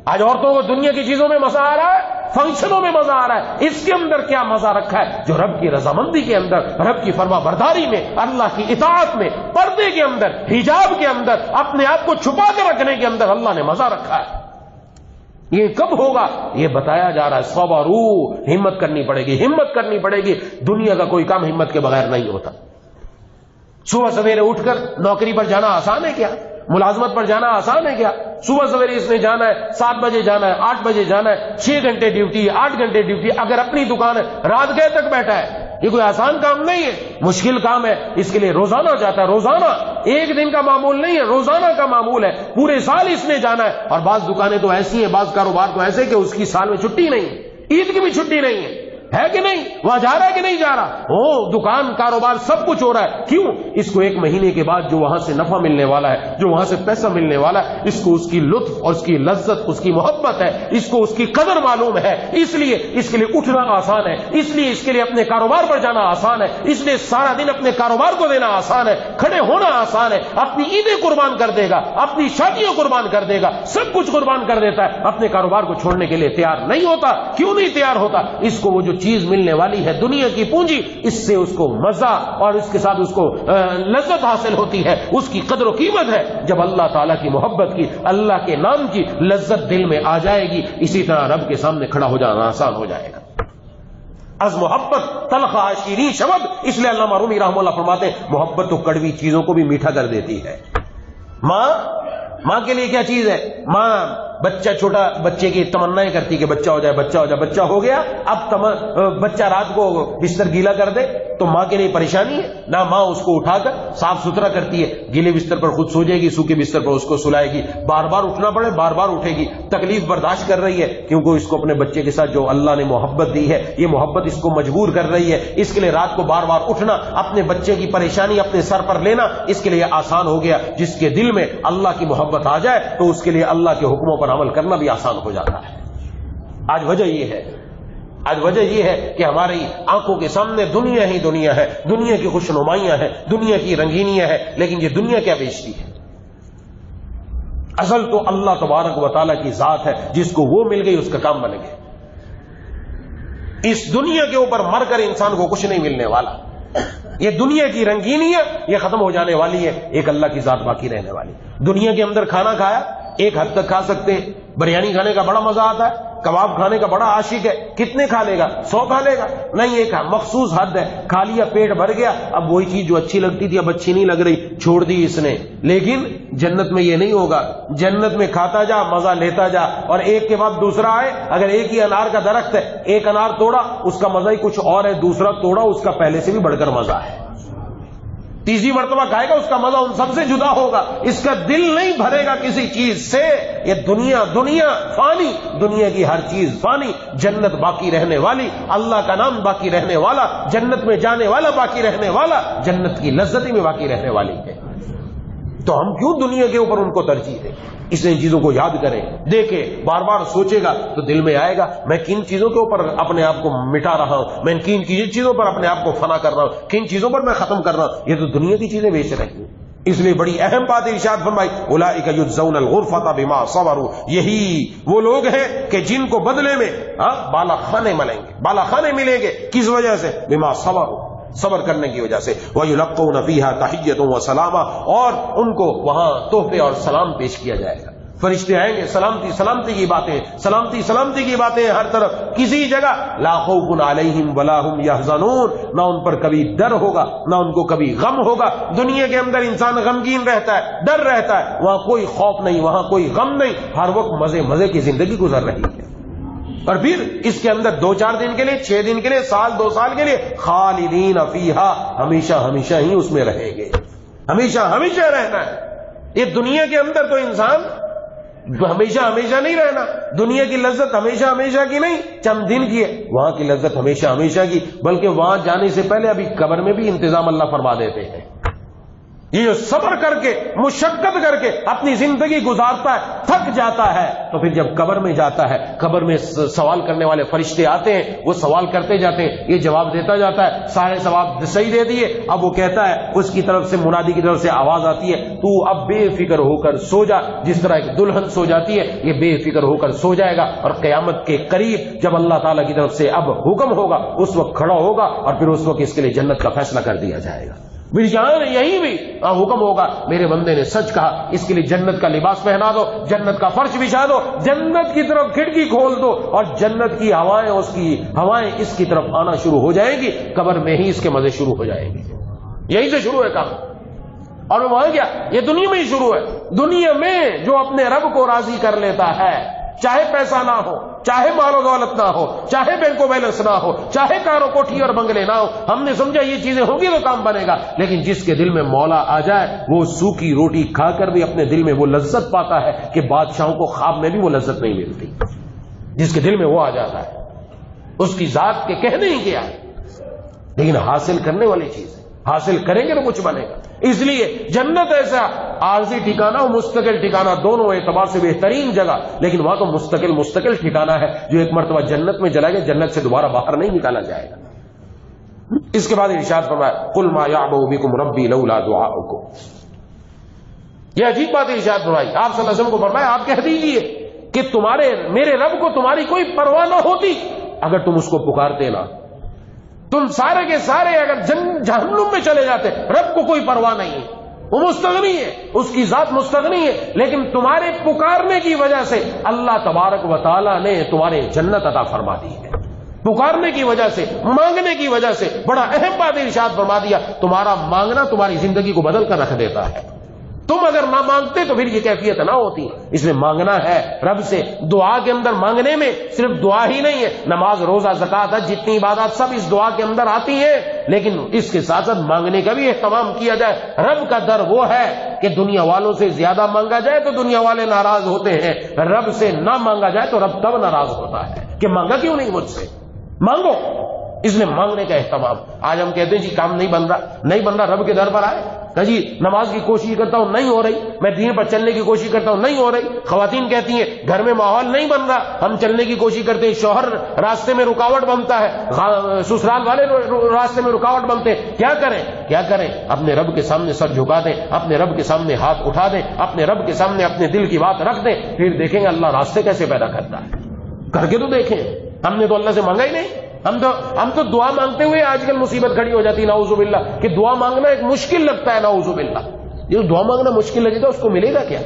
آج عورتوں کو دنیا کی چیزوں میں مزہ آ رہا ہے، فنکشنوں میں مزہ آ رہا ہے. اس کے اندر کیا مزہ رکھا ہے جو رب کی رضامندی کے اندر، رب کی فرما برداری میں، اللہ کی اطاعت میں، پردے کے اندر، حجاب کے اندر، اپنے آپ کو چھپا کے رکھنے کے اندر اللہ نے مزہ رکھا ہے. یہ کب ہوگا یہ بتایا جا رہا ہے. صبروا، ہمت کرنی پڑے گی، ہمت کرنی پڑے گی. دنیا کا کوئی کام ہمت کے بغیر نہیں ہوتا. صبح سویرے اٹھ کر نوکری پر جانا آسان ہے کیا؟ ملازمت پر جانا آسان ہے کیا؟ صبح سویرے اس نے جانا ہے، 7 بجے جانا ہے، 8 بجے جانا ہے، 6 گھنٹے ڈیوٹی، 8 گھنٹے ڈیوٹی. اگر اپنی دکان ہے رات گئے تک بیٹھا ہے. یہ کوئی آسان کام نہیں ہے، مشکل کام ہے. اس کے لیے روزانہ جاتا ہے، روزانہ، ایک دن کا معمول نہیں ہے، روزانہ کا معمول ہے. پورے سال اس نے جانا ہے. اور بعض دکانیں تو ایسی ہیں، بعض کاروبار تو ایسے کہ اس کی سال میں چھٹی نہیں ہے، عید کی بھی چھٹی نہیں ہے کہ نہیں؟ وہاں جا رہا ہے کہ نہیں جا رہا؟ دکان کاروبار سب کچھ ہو رہا ہے. کیوں؟ اس کو 1 مہینے کے بعد جو وہاں سے نفع ملنے والا ہے، جو وہاں سے پیسہ ملنے والا ہے، اس کو اس کی لطف اور اس کی لذت، اس کی محبت ہے، اس کو اس کی قدر معلوم ہے. اس لیے اس کے لیے اٹھنا آسان ہے، اس لیے اس کے لیے اپنے کاروبار پر جانا آسان ہے، اس لیے سارا دن اپنے کاروبار کو دینا آسان ہے، کھڑے ہونا آسان ہے. اپنی عیدیں قربان کر دے گا، اپنی شادیوں قربان کر دے گا، سب کچھ قربان کر دیتا ہے. اپنے کاروبار کو چھوڑنے کے لیے تیار نہیں ہوتا. کیوں نہیں تیار ہوتا؟ اس کو وہ جو چیز ملنے والی ہے دنیا کی پونجی، اس سے اس کو مزہ اور اس کے ساتھ اس کو لذت حاصل ہوتی ہے، اس کی قدر و قیمت ہے. جب اللہ تعالیٰ کی محبت کی، اللہ کے نام کی لذت دل میں آ جائے گی، اسی طرح رب کے سامنے کھڑا ہو جانا آسان ہو جائے گا. از محبت تلخ شیریں شبد. اس لیے علامہ رومی رحمہ اللہ فرماتے ہیں محبت تو کڑوی چیزوں کو بھی میٹھا کر دیتی ہے. ماں کے لیے کیا چیز ہے؟ ماں بچہ، چھوٹا بچے کی تمنائیں کرتی کہ بچہ ہو جائے، بچہ ہو جائے. بچہ ہو گیا، اب بچہ رات کو بستر گیلا کر دے تو ماں کے لیے پریشانی ہے. نہ ماں اس کو اٹھا کر صاف ستھرا کرتی ہے، گیلے بستر پر خود سو جائے گی، سوکھے بستر پر اس کو سلائے گی. بار بار اٹھنا پڑے، بار بار اٹھے گی. تکلیف برداشت کر رہی ہے کیونکہ اس کو اپنے بچے کے ساتھ جو اللہ نے محبت دی ہے، یہ محبت اس کو مجبور کر رہی ہے. اس کے لیے رات کو بار بار اٹھنا، اپنے بچے کی پریشانی اپنے سر پر لینا، اس کے لیے آسان ہو گیا. جس کے دل میں اللہ کی محبت آ جائے تو اس کے لیے اللہ کے حکموں پر عمل کرنا بھی آسان ہو جاتا ہے. آج وجہ یہ ہے کہ ہماری آنکھوں کے سامنے دنیا ہی دنیا ہے، دنیا کی خوشنمائیاں ہیں، دنیا کی رنگینیاں ہیں. لیکن یہ دنیا کیا بیچتی ہے؟ اصل تو اللہ تبارک و تعالیٰ کی ذات ہے. جس کو وہ مل گئی اس کا کام بن گیا. اس دنیا کے اوپر مر کر انسان کو کچھ نہیں ملنے والا. یہ دنیا کی رنگینیاں یہ ختم ہو جانے والی ہے، ایک اللہ کی ذات باقی رہنے والی. دنیا کے اندر کھانا کھایا، ایک حد تک کھا سکتے ہیں. بریانی کھانے کا بڑا مزہ آتا ہے، کباب کھانے کا بڑا عاشق ہے. کتنے کھا لے گا؟ 100 کھا لے گا؟ نہیں، ایک مخصوص حد ہے. کھا لیا، پیٹ بھر گیا. اب وہی چیز جو اچھی لگتی تھی اب اچھی نہیں لگ رہی، چھوڑ دی اس نے. لیکن جنت میں یہ نہیں ہوگا. جنت میں کھاتا جا، مزہ لیتا جا، اور ایک کے بعد دوسرا آئے. اگر ایک ہی انار کا درخت ہے، ایک انار توڑا، اس کا مزہ ہی کچھ اور ہے. دوسرا توڑا، اس کا پہلے سے بھی بڑھ کر مزہ ہے. تیسری مرتبہ کھائے گا، اس کا مزہ ان سب سے جدا ہوگا. اس کا دل نہیں بھرے گا کسی چیز سے. یہ دنیا فانی، دنیا کی ہر چیز فانی. جنت باقی رہنے والی، اللہ کا نام باقی رہنے والا، جنت میں جانے والا باقی رہنے والا، جنت کی لذت میں باقی رہنے والی ہے. تو ہم کیوں دنیا کے اوپر ان کو ترجیح دیں؟ اس لیے چیزوں کو یاد کریں، دیکھیں، بار بار سوچے گا تو دل میں آئے گا میں کن چیزوں کے اوپر اپنے آپ کو مٹا رہا ہوں، میں کن چیزوں پر اپنے آپ کو فنا کر رہا ہوں، کن چیزوں پر میں ختم کر رہا ہوں. یہ تو دنیا کی چیزیں بیچ رہی ہیں. اس لیے بڑی اہم بات ارشاد فرمائی اولئک یجزون الغرفۃ بما صبروا. یہی وہ لوگ ہیں کہ جن کو بدلے میں بالا خانے ملیں گے. کس وجہ سے؟ بما صبروا، صبر کرنے کی وجہ سے. وَيُلَقَّوْنَ فِيهَا تَحِيَّةٌ وَسَلَامًا، اور ان کو وہاں تحفے اور سلام پیش کیا جائے گا. فرشتے آئیں گے، سلامتی کی باتیں ہر طرف، کسی جگہ. لا خوف علیہم ولا هم يحزنون، نہ ان پر کبھی ڈر ہوگا، نہ ان کو کبھی غم ہوگا. دنیا کے اندر انسان غمگین رہتا ہے، ڈر رہتا ہے. وہاں کوئی خوف نہیں، وہاں کوئی غم نہیں، ہر وقت مزے کی زندگی گزر رہی ہے. اور پھر اس کے اندر 2-4 دن کے لیے، 6 دن کے لیے، سال 2 سال کے لیے، خالدین فیہا، ہمیشہ ہی اس میں رہیں گے. ہمیشہ رہنا ہے. یہ دنیا کے اندر تو انسان ہمیشہ نہیں رہنا. دنیا کی لذت ہمیشہ کی نہیں، چند دن کی ہے. وہاں کی لذت ہمیشہ کی، بلکہ وہاں جانے سے پہلے ابھی قبر میں بھی انتظام اللہ فرما دیتے ہیں. یہ جو صبر کر کے مشقت کر کے اپنی زندگی گزارتا ہے، تھک جاتا ہے، تو پھر جب قبر میں جاتا ہے، قبر میں سوال کرنے والے فرشتے آتے ہیں، وہ سوال کرتے جاتے ہیں، یہ جواب دیتا جاتا ہے، سارے جواب صحیح دے دیے، اب وہ کہتا ہے، اس کی طرف سے منادی کی طرف سے آواز آتی ہے، تو اب بے فکر ہو کر سو جا، جس طرح ایک دلہن سو جاتی ہے، یہ بے فکر ہو کر سو جائے گا، اور قیامت کے قریب جب اللہ تعالیٰ کی طرف سے اب حکم ہوگا، اس وقت کھڑا ہوگا، اور پھر اس وقت اس کے لیے جنت کا فیصلہ کر دیا جائے گا۔ پھر یہی بھی حکم ہوگا، میرے بندے نے سچ کہا، اس کے لیے جنت کا لباس پہنا دو، جنت کا فرش بچھا دو، جنت کی طرف کھڑکی کھول دو، اور جنت کی ہوائیں اس کی طرف آنا شروع ہو جائیں گی، قبر میں ہی اس کے مزے شروع ہو جائیں گے۔ یہی سے شروع ہے کام، اور وہاں کیا، یہ دنیا میں ہی شروع ہے۔ دنیا میں جو اپنے رب کو راضی کر لیتا ہے، چاہے پیسہ نہ ہو، چاہے مال و دولت نہ ہو، چاہے بینک و بیلنس نہ ہو، چاہے کارو کوٹھی اور بنگلے نہ ہو، ہم نے سمجھا یہ چیزیں ہوں گی تو کام بنے گا، لیکن جس کے دل میں مولا آ جائے، وہ سوکھی روٹی کھا کر بھی اپنے دل میں وہ لذت پاتا ہے کہ بادشاہوں کو خواب میں بھی وہ لذت نہیں ملتی۔ جس کے دل میں وہ آ جاتا ہے، اس کی ذات کے کہنے ہی کیا ہے، لیکن حاصل کرنے والی چیز ہے، حاصل کریں گے تو کچھ بنے گا۔ اس لیے جنت ایسا عارضی ٹھکانہ اور مستقل ٹھکانہ، دونوں اعتبار سے بہترین جگہ، لیکن وہاں تو مستقل ٹھکانہ ہے، جو ایک مرتبہ جنت میں چلا گیا، جنت سے دوبارہ باہر نہیں نکالا جائے گا۔ اس کے بعد ارشاد فرمایا، قل ما یعبأ بکم ربی لولا دعاؤکم۔ یہ عجیب بات ارشاد فرمائی، آپ صلی اللہ علیہ وسلم کو فرمایا، آپ کہہ دیجئے کہ میرے رب کو تمہاری کوئی پرواہ نہ ہوتی اگر تم اس کو پکارتے نہ، تم سارے کے سارے اگر جہنم میں چلے جاتے، رب کو کوئی پرواہ نہیں ہے، وہ مستغنی ہے، اس کی ذات مستغنی ہے، لیکن تمہارے پکارنے کی وجہ سے اللہ تبارک و تعالی نے تمہارے جنت عطا فرما دی ہے۔ پکارنے کی وجہ سے، مانگنے کی وجہ سے، بڑا اہم بات ارشاد فرما دیا، تمہارا مانگنا تمہاری زندگی کو بدل کر رکھ دیتا ہے۔ تم اگر نہ مانگتے تو پھر یہ کیفیت نہ ہوتی، اس میں مانگنا ہے رب سے۔ دعا کے اندر مانگنے میں صرف دعا ہی نہیں ہے، نماز، روزہ، زکوٰۃ، جتنی عبادات سب اس دعا کے اندر آتی ہیں، لیکن اس کے ساتھ ساتھ مانگنے کا بھی اہتمام کیا جائے۔ رب کا در وہ ہے کہ دنیا والوں سے زیادہ مانگا جائے تو دنیا والے ناراض ہوتے ہیں، رب سے نہ مانگا جائے تو رب تب ناراض ہوتا ہے کہ مانگا کیوں نہیں مجھ سے، مانگو۔ اس لیے مانگنے کا اہتمام۔ آج ہم کہتے ہیں جی کام نہیں بن رہا، رب کے در پر آئے کہ جی نماز کی کوشش کرتا ہوں نہیں ہو رہی، میں دین پر چلنے کی کوشش کرتا ہوں نہیں ہو رہی، خواتین کہتی ہیں گھر میں ماحول نہیں بن رہا، ہم چلنے کی کوشش کرتے ہیں، شوہر راستے میں رکاوٹ بنتا ہے، سسرال والے راستے میں رکاوٹ بنتے ہیں، کیا کریں؟ اپنے رب کے سامنے سر جھکا دیں، اپنے رب کے سامنے ہاتھ اٹھا دیں، اپنے رب کے سامنے اپنے دل کی بات رکھ دیں، پھر دیکھیں گے اللہ راستے کیسے پیدا کرتا ہے۔ کر کے تو دیکھیں، ہم نے تو اللہ سے مانگا ہی نہیں، ہم تو دعا مانگتے ہوئے آج کل مصیبت کھڑی ہو جاتی ہے، نعوذ باللہ، کہ دعا مانگنا ایک مشکل لگتا ہے، نعوذ باللہ۔ جو دعا مانگنا مشکل لگے گا اس کو ملے گا کیا؟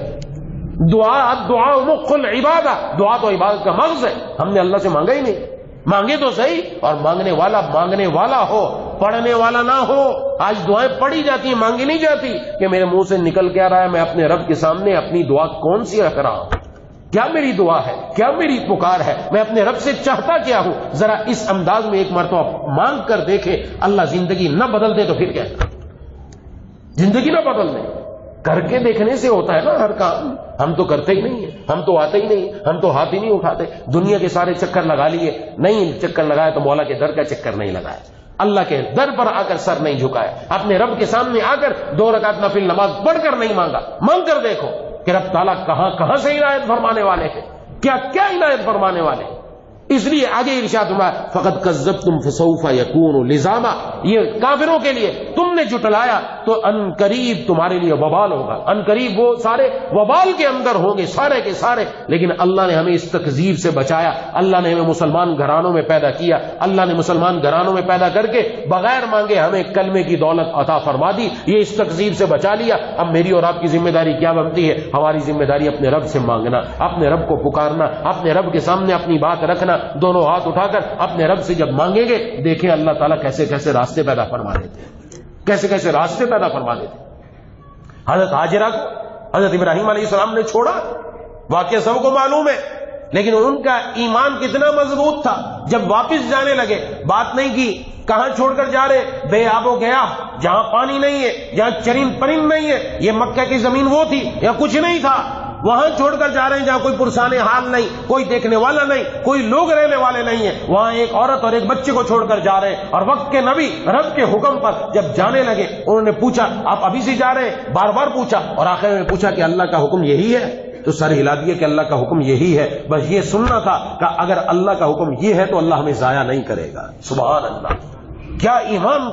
دعا مخ العبادہ، دعا تو عبادت کا مغز ہے، ہم نے اللہ سے مانگا ہی نہیں۔ مانگے تو صحیح، اور مانگنے والا ہو، پڑھنے والا نہ ہو۔ آج دعائیں پڑھی جاتی ہیں، مانگی نہیں جاتی کہ میرے منہ سے نکل کے آ رہا ہے، میں اپنے رب کے سامنے اپنی دعا کون سی رکھ رہا ہوں، کیا میری دعا ہے، کیا میری پکار ہے، میں اپنے رب سے چاہتا کیا ہوں۔ ذرا اس انداز میں ایک مرتبہ مانگ کر دیکھے، اللہ زندگی نہ بدل دے تو پھر کیا، زندگی نہ بدل دے، کر کے دیکھنے سے ہوتا ہے نا ہر کام۔ ہم تو کرتے ہی نہیں ہیں، ہم تو آتے ہی نہیں، ہم تو ہاتھ ہی نہیں اٹھاتے، دنیا کے سارے چکر لگا لیے، نہیں چکر لگایا تو مولا کے در کا چکر نہیں لگایا، اللہ کے در پر آ کر سر نہیں جھکایا، اپنے رب کے سامنے آ کر 2 رکعت نفل نماز پڑھ کر نہیں مانگا۔ مانگ کر دیکھو کہ رب تعالیٰ کہاں سے عنایت فرمانے والے ہیں، کیا عنایت فرمانے والے ہیں۔ اس لیے آگے ارشاد ہوا، فقد کذبتم فسوف یکون لزاما، یہ کافروں کے لیے تم نے جھٹلایا تو ان قریب تمہارے لیے وبال ہوگا، ان قریب وہ سارے وبال کے اندر ہوں گے سارے کے سارے۔ لیکن اللہ نے ہمیں اس تکذیب سے بچایا، اللہ نے ہمیں مسلمان گھرانوں میں پیدا کیا، اللہ نے مسلمان گھرانوں میں پیدا کر کے بغیر مانگے ہمیں کلمے کی دولت عطا فرما دی، یہ اس تکذیب سے بچا لیا۔ اب میری اور آپ کی ذمہ داری کیا بنتی ہے؟ ہماری ذمہ داری اپنے رب سے مانگنا، اپنے رب کو پکارنا، اپنے رب کے سامنے اپنی بات رکھنا، دونوں ہاتھ اٹھا کر اپنے رب سے جب مانگیں گے، دیکھیں اللہ تعالیٰ کیسے کیسے راستے پیدا فرما دیتے ہیں، کیسے کیسے راستے پیدا فرما دیتے ہیں۔ حضرت ہاجرہ کو حضرت ابراہیم علیہ السلام نے چھوڑا، واقعہ سب کو معلوم ہے، لیکن ان کا ایمان کتنا مضبوط تھا، جب واپس جانے لگے بات نہیں کی، کہاں چھوڑ کر جا رہے؟ بے آب و گیا، جہاں پانی نہیں ہے، جہاں چرند پرند نہیں ہے، یہ مکہ کی زمین وہ تھی یا کچھ نہیں تھا، وہاں چھوڑ کر جا رہے ہیں جہاں کوئی پرسان حال نہیں، کوئی دیکھنے والا نہیں، کوئی لوگ رہنے والے نہیں ہیں، وہاں ایک عورت اور ایک بچے کو چھوڑ کر جا رہے ہیں، اور وقت کے نبی رب کے حکم پر جب جانے لگے انہوں نے پوچھا آپ ابھی سے جا رہے ہیں؟ بار بار پوچھا، اور آخر میں پوچھا کہ اللہ کا حکم یہی ہے؟ تو سر ہلا دیا کہ اللہ کا حکم یہی ہے، بس یہ سننا تھا کہ اگر اللہ کا حکم یہ ہے تو اللہ ہمیں ضائع نہیں کرے گا۔ سبحان اللہ، کیا ایمان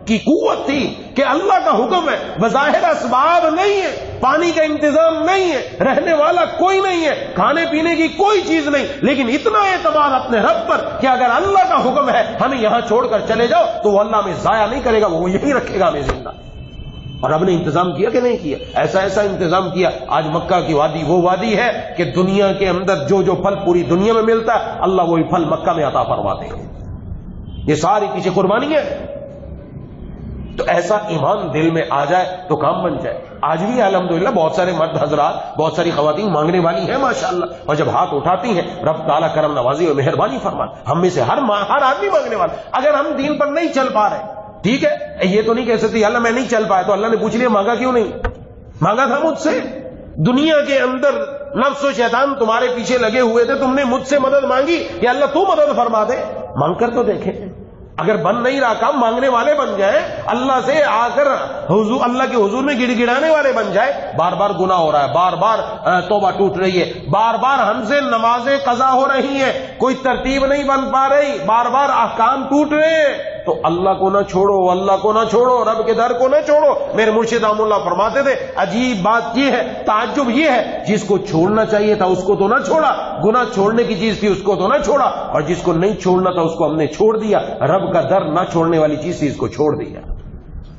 کی قوت تھی کہ اللہ کا حکم ہے، بظاہر اسباب نہیں ہے، پانی کا انتظام نہیں ہے، رہنے والا کوئی نہیں ہے، کھانے پینے کی کوئی چیز نہیں، لیکن اتنا اعتماد اپنے رب پر کہ اگر اللہ کا حکم ہے ہمیں یہاں چھوڑ کر چلے جاؤ تو وہ اللہ ہمیں ضائع نہیں کرے گا، وہ یہی رکھے گا ہمیں زندہ۔ اور رب نے انتظام کیا کہ نہیں کیا؟ ایسا ایسا انتظام کیا، آج مکہ کی وادی وہ وادی ہے کہ دنیا کے اندر جو جو پھل پوری دنیا میں ملتا ہے اللہ وہی پھل مکہ میں عطا فرماتے ہیں۔ یہ ساری پیچھے قربانی ہے۔ تو ایسا ایمان دل میں آ جائے تو کام بن جائے۔ آج بھی الحمدللہ بہت سارے مرد حضرات، بہت ساری خواتین مانگنے والی ہیں ماشاءاللہ، اور جب ہاتھ اٹھاتی ہیں رب تعالیٰ کرم نوازی اور مہربانی فرمائے۔ ہم میں سے ہر آدمی مانگنے والا۔ اگر ہم دین پر نہیں چل پا رہے، ٹھیک ہے، یہ تو نہیں کہہ سکتے اللہ میں نہیں چل پایا، تو اللہ نے پوچھ لیا مانگا کیوں نہیں؟ مانگا تھا مجھ سے۔ دنیا کے اندر نفس و شیطان تمہارے پیچھے لگے ہوئے تھے، تم نے مجھ سے مدد مانگی کہ اللہ تو مدد فرما دے۔ مانگ کر تو دیکھیں، اگر بن نہیں رہا کام مانگنے والے بن جائیں، اللہ سے آ کر حضور اللہ کے حضور میں گڑ گڑانے والے بن جائے۔ بار بار گناہ ہو رہا ہے، بار بار توبہ ٹوٹ رہی ہے، بار بار ہم سے نمازیں قضا ہو رہی ہیں، کوئی ترتیب نہیں بن پا رہی، بار بار احکام ٹوٹ رہے ہیں، تو اللہ کو نہ چھوڑو، اللہ کو نہ چھوڑو، رب کے در کو نہ چھوڑو۔ میرے مرشد احمد اللہ فرماتے تھے عجیب بات یہ ہے، تعجب یہ ہے، جس کو چھوڑنا چاہیے تھا اس کو تو نہ چھوڑا، گناہ چھوڑنے کی چیز تھی اس کو تو نہ چھوڑا، اور جس کو نہیں چھوڑنا تھا اس کو ہم نے چھوڑ دیا۔ رب کا در نہ چھوڑنے والی چیز تھی، اس کو چھوڑ دیا۔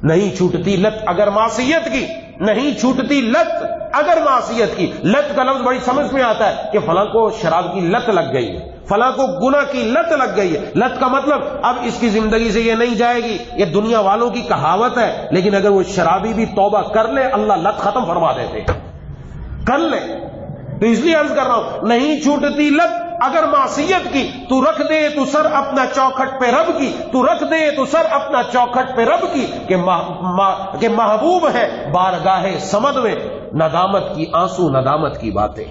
نہیں چھوٹتی لت اگر معصیت کی، نہیں چھوٹتی لت اگر معصیت کی۔ لت کا لفظ بڑی سمجھ میں آتا ہے کہ فلاں کو شراب کی لت لگ گئی ہے، فلاں کو گناہ کی لت لگ گئی ہے۔ لت کا مطلب اب اس کی زندگی سے یہ نہیں جائے گی، یہ دنیا والوں کی کہاوت ہے، لیکن اگر وہ شرابی بھی توبہ کر لے اللہ لت ختم فرما دیتے کر لے۔ تو اس لیے عرض کر رہا ہوں نہیں چھوٹتی لت اگر معصیت کی، تو رکھ دے تو سر اپنا چوکھٹ پہ رب کی، تو رکھ دے تو سر اپنا چوکھٹ پہ رب کی، کہ محبوب ہے بارگاہ صمد میں ندامت کی آنسو ندامت کی باتیں۔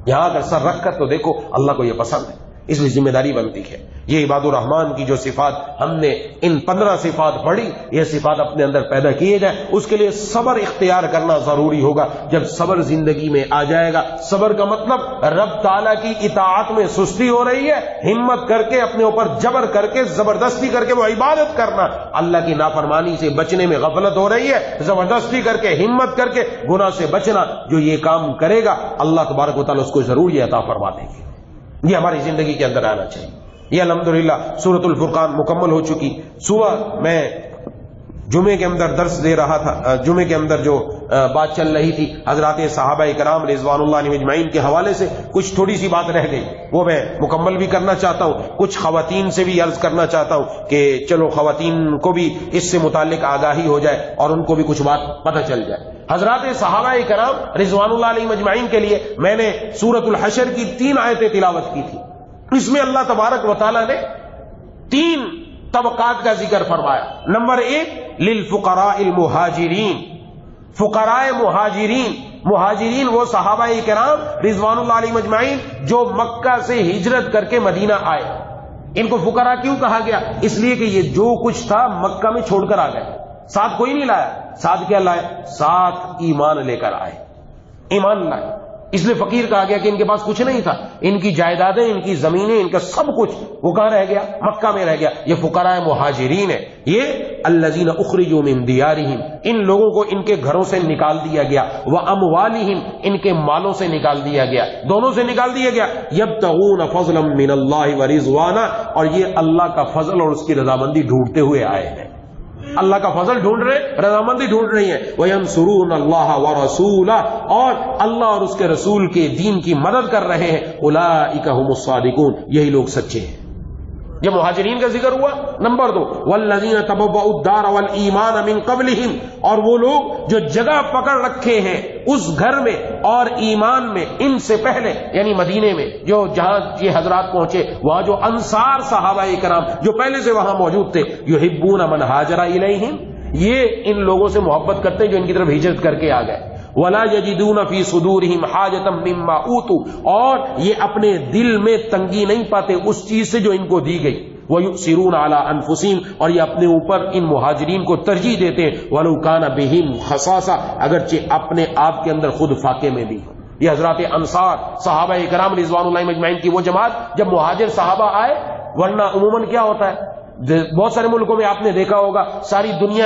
یہاں اگر سر رکھ کر تو دیکھو اللہ کو یہ پسند ہے، اس لیے ذمہ داری بنتی ہے۔ یہ عباد الرحمان کی جو صفات ہم نے ان 15 صفات پڑھی، یہ صفات اپنے اندر پیدا کیے جائیں، اس کے لیے صبر اختیار کرنا ضروری ہوگا۔ جب صبر زندگی میں آ جائے گا، صبر کا مطلب رب تعالیٰ کی اطاعت میں سستی ہو رہی ہے، ہمت کر کے اپنے اوپر جبر کر کے زبردستی کر کے وہ عبادت کرنا، اللہ کی نافرمانی سے بچنے میں غفلت ہو رہی ہے، زبردستی کر کے ہمت کر کے گناہ سے بچنا، جو یہ کام کرے گا اللہ تبارک و تعالیٰ اس کو ضرور یہ عطا فرما دیں گے۔ یہ ہماری زندگی کے اندر آنا چاہیے۔ یہ الحمدللہ سورۃ الفرقان مکمل ہو چکی۔ صبح میں جمعے کے اندر درس دے رہا تھا، جمعے کے اندر جو بات چل رہی تھی حضرات صحابہ کرام رضوان اللہ علیہم اجمعین کے حوالے سے، کچھ تھوڑی سی بات رہ گئی، وہ میں مکمل بھی کرنا چاہتا ہوں۔ کچھ خواتین سے بھی عرض کرنا چاہتا ہوں کہ چلو خواتین کو بھی اس سے متعلق آگاہی ہو جائے اور ان کو بھی کچھ بات پتہ چل جائے۔ حضرات صحابہ کرام رضوان اللہ علیہم اجمعین کے لیے میں نے سورۃ الحشر کی 3 آیتیں تلاوت کی تھی۔ اس میں اللہ تبارک و تعالیٰ نے 3 طبقات کا ذکر فرمایا۔ نمبر 1 للفقراء المہاجرین، فقراء مہاجرین۔ مہاجرین وہ صحابہ کرام رضوان اللہ علیہم اجمعین جو مکہ سے ہجرت کر کے مدینہ آئے۔ ان کو فقراء کیوں کہا گیا؟ اس لیے کہ یہ جو کچھ تھا مکہ میں چھوڑ کر آ گئے، ساتھ کوئی نہیں لایا۔ ساتھ کیا لائے؟ ساتھ ایمان لے کر آئے، ایمان لائے۔ اس لیے فقیر کہا گیا کہ ان کے پاس کچھ نہیں تھا، ان کی جائیدادیں، ان کی زمینیں، ان کا سب کچھ وہ کہاں رہ گیا؟ مکہ میں رہ گیا۔ یہ فقراء مہاجرین ہے۔ یہ الذین اخرجوا من دیارہم، ان لوگوں کو ان کے گھروں سے نکال دیا گیا، واموالہم، ان کے مالوں سے نکال دیا گیا، دونوں سے نکال دیا گیا۔ یبتغون فضلا من اللہ ورضوانا، اور یہ اللہ کا فضل اور اس کی رضامندی ڈھونڈتے ہوئے آئے ہیں۔ اللہ کا فضل ڈھونڈ رہے، رضامندی ڈھونڈ رہی ہے۔ وَيَنْصُرُونَ اللَّهَ وَرَسُولَهُ، اور اللہ اور اس کے رسول کے دین کی مدد کر رہے ہیں۔ أُولَئِكَ هُمُ الصَّادِقُونَ، یہی لوگ سچے ہیں۔ یہ مہاجرین کا ذکر ہوا۔ نمبر 2 وَالَّذِينَ تَبَوَّؤُوا الدَّارَ وَالْإِيمَانَ مِنْ قَبْلِهِمْ، اور وہ لوگ جو جگہ پکڑ رکھے ہیں اس گھر میں اور ایمان میں ان سے پہلے، یعنی مدینے میں جو جہاں یہ حضرات پہنچے، وہاں جو انصار صحابہ کرام جو پہلے سے وہاں موجود تھے، یحبون من ہاجر الیہم، یہ ان لوگوں سے محبت کرتے ہیں جو ان کی طرف ہجرت کر کے آ گئے۔ ولا یجدون فی صدورہم حاجۃ مما اوتوا، اور یہ اپنے دل میں تنگی نہیں پاتے اس چیز سے جو ان کو دی گئی، وَيُؤْثِرُونَ عَلَىٰ أَنفُسِهِمْ، اور یہ اپنے اوپر ان مہاجرین کو ترجیح دیتے ہیں، وَلَوْ كَانَ بِهِمْ خَصَاصَةٌ، اگرچہ اپنے آپ کے اندر خود فاقے میں بھی. یہ حضرات انصار صحابہ کرام رضوان اللہ مجمعین کی وہ جماعت جب مہاجر صحابہ آئے، ورنہ عموماً کیا ہوتا ہے بہت سارے ملکوں میں آپ نے دیکھا ہوگا ساری دنیا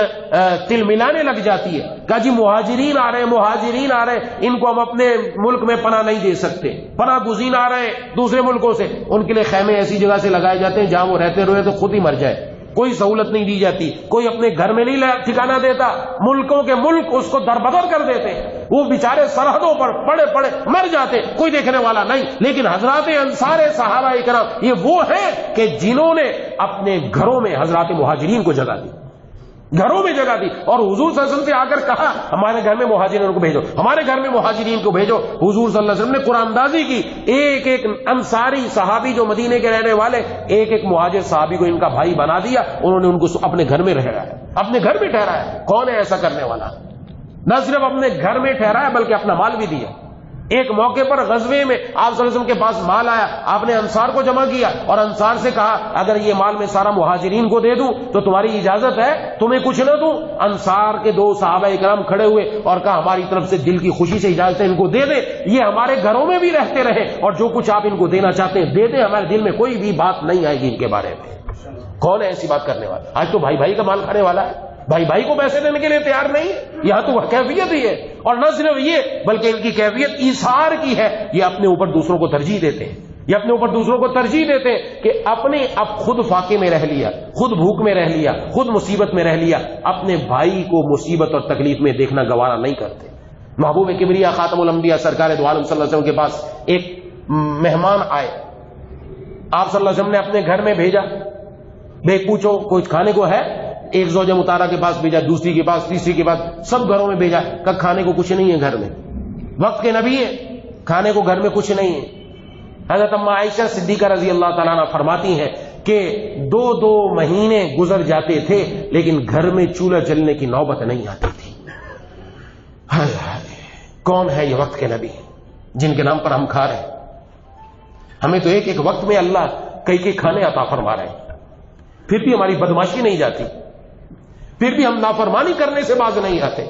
تل ملانے لگ جاتی ہے، کہا جی مہاجرین آ رہے ہیں، مہاجرین آ رہے ہیں، ان کو ہم اپنے ملک میں پناہ نہیں دے سکتے، پناہ گزین آ رہے ہیں دوسرے ملکوں سے، ان کے لیے خیمے ایسی جگہ سے لگائے جاتے ہیں جہاں وہ رہتے رہے تو خود ہی مر جائے، کوئی سہولت نہیں دی جاتی، کوئی اپنے گھر میں نہیں ٹھکانہ دیتا، ملکوں کے ملک اس کو دربدر کر دیتے، وہ بیچارے سرحدوں پر پڑے پڑے مر جاتے، کوئی دیکھنے والا نہیں. لیکن حضرات انصار صحابہ کرام یہ وہ ہیں کہ جنہوں نے اپنے گھروں میں حضرات مہاجرین کو جگہ دی، گھروں میں جگہ دی، اور حضور صلی اللہ علیہ وسلم سے آ کر کہا ہمارے گھر میں مہاجرین کو بھیجو، ہمارے گھر میں مہاجرین کو بھیجو. حضور صلی اللہ علیہ وسلم نے قرآن اندازی کی، ایک ایک انصاری صحابی جو مدینے کے رہنے والے، ایک ایک مہاجر صحابی کو ان کا بھائی بنا دیا، انہوں نے ان کو اپنے گھر میں ٹھہرایا، اپنے گھر میں ٹھہرایا. کون ہے ایسا کرنے والا؟ نہ صرف اپنے گھر میں ٹھہرایا بلکہ اپنا مال بھی دیا. ایک موقع پر غزوے میں آپ صلی اللہ علیہ وسلم کے پاس مال آیا، آپ نے انصار کو جمع کیا اور انصار سے کہا اگر یہ مال میں سارا مہاجرین کو دے دوں تو تمہاری اجازت ہے تمہیں کچھ نہ دوں؟ انصار کے دو صحابہ اکرام کھڑے ہوئے اور کہا ہماری طرف سے دل کی خوشی سے اجازت ہے، ان کو دے دیں، یہ ہمارے گھروں میں بھی رہتے رہے اور جو کچھ آپ ان کو دینا چاہتے ہیں دے دیں، ہمارے دل میں کوئی بھی بات نہیں آئے گی ان کے بارے میں. کون ہے ایسی بات کرنے والا؟ آج تو بھائی بھائی کا مال کھانے والا ہے، بھائی بھائی کو پیسے دینے کے لیے تیار نہیں. یہاں تو وہ کیفیت ہی ہے، اور نہ صرف یہ بلکہ ان کی کیفیت ایثار کی ہے، یہ اپنے اوپر دوسروں کو ترجیح دیتے ہیں، یہ اپنے اوپر دوسروں کو ترجیح دیتے ہیں کہ اپنے اب خود فاقے میں رہ لیا، خود بھوک میں رہ لیا، خود مصیبت میں رہ لیا، اپنے بھائی کو مصیبت اور تکلیف میں دیکھنا گوارا نہیں کرتے. محبوب کبریا خاتم الانبیاء سرکار دو عالم صلی اللہ علیہ وسلم کے پاس ایک مہمان آئے، آپ صلی اللہ علیہ وسلم نے اپنے گھر میں بھیجا، بے پوچھو کچھ کھانے کو ہے، ایک زوجہ مطہرہ کے پاس بھیجا، دوسری کے پاس، تیسری کے پاس، سب گھروں میں بھیجا کہ کھانے کو کچھ نہیں ہے گھر میں، وقت کے نبی ہے، کھانے کو گھر میں کچھ نہیں ہے. حضرت اما عائشہ صدیقہ رضی اللہ تعالیٰ عنہ فرماتی ہیں کہ 2 مہینے گزر جاتے تھے لیکن گھر میں چولہا جلنے کی نوبت نہیں آتی تھی. ہائے ہائے، کون ہے یہ وقت کے نبی جن کے نام پر ہم کھا رہے ہیں؟ ہمیں تو ایک ایک وقت میں اللہ کئی کھانے عطا فرما رہے ہیں، پھر بھی ہماری بدماشی نہیں جاتی، پھر بھی ہم نافرمانی کرنے سے باز نہیں آتے.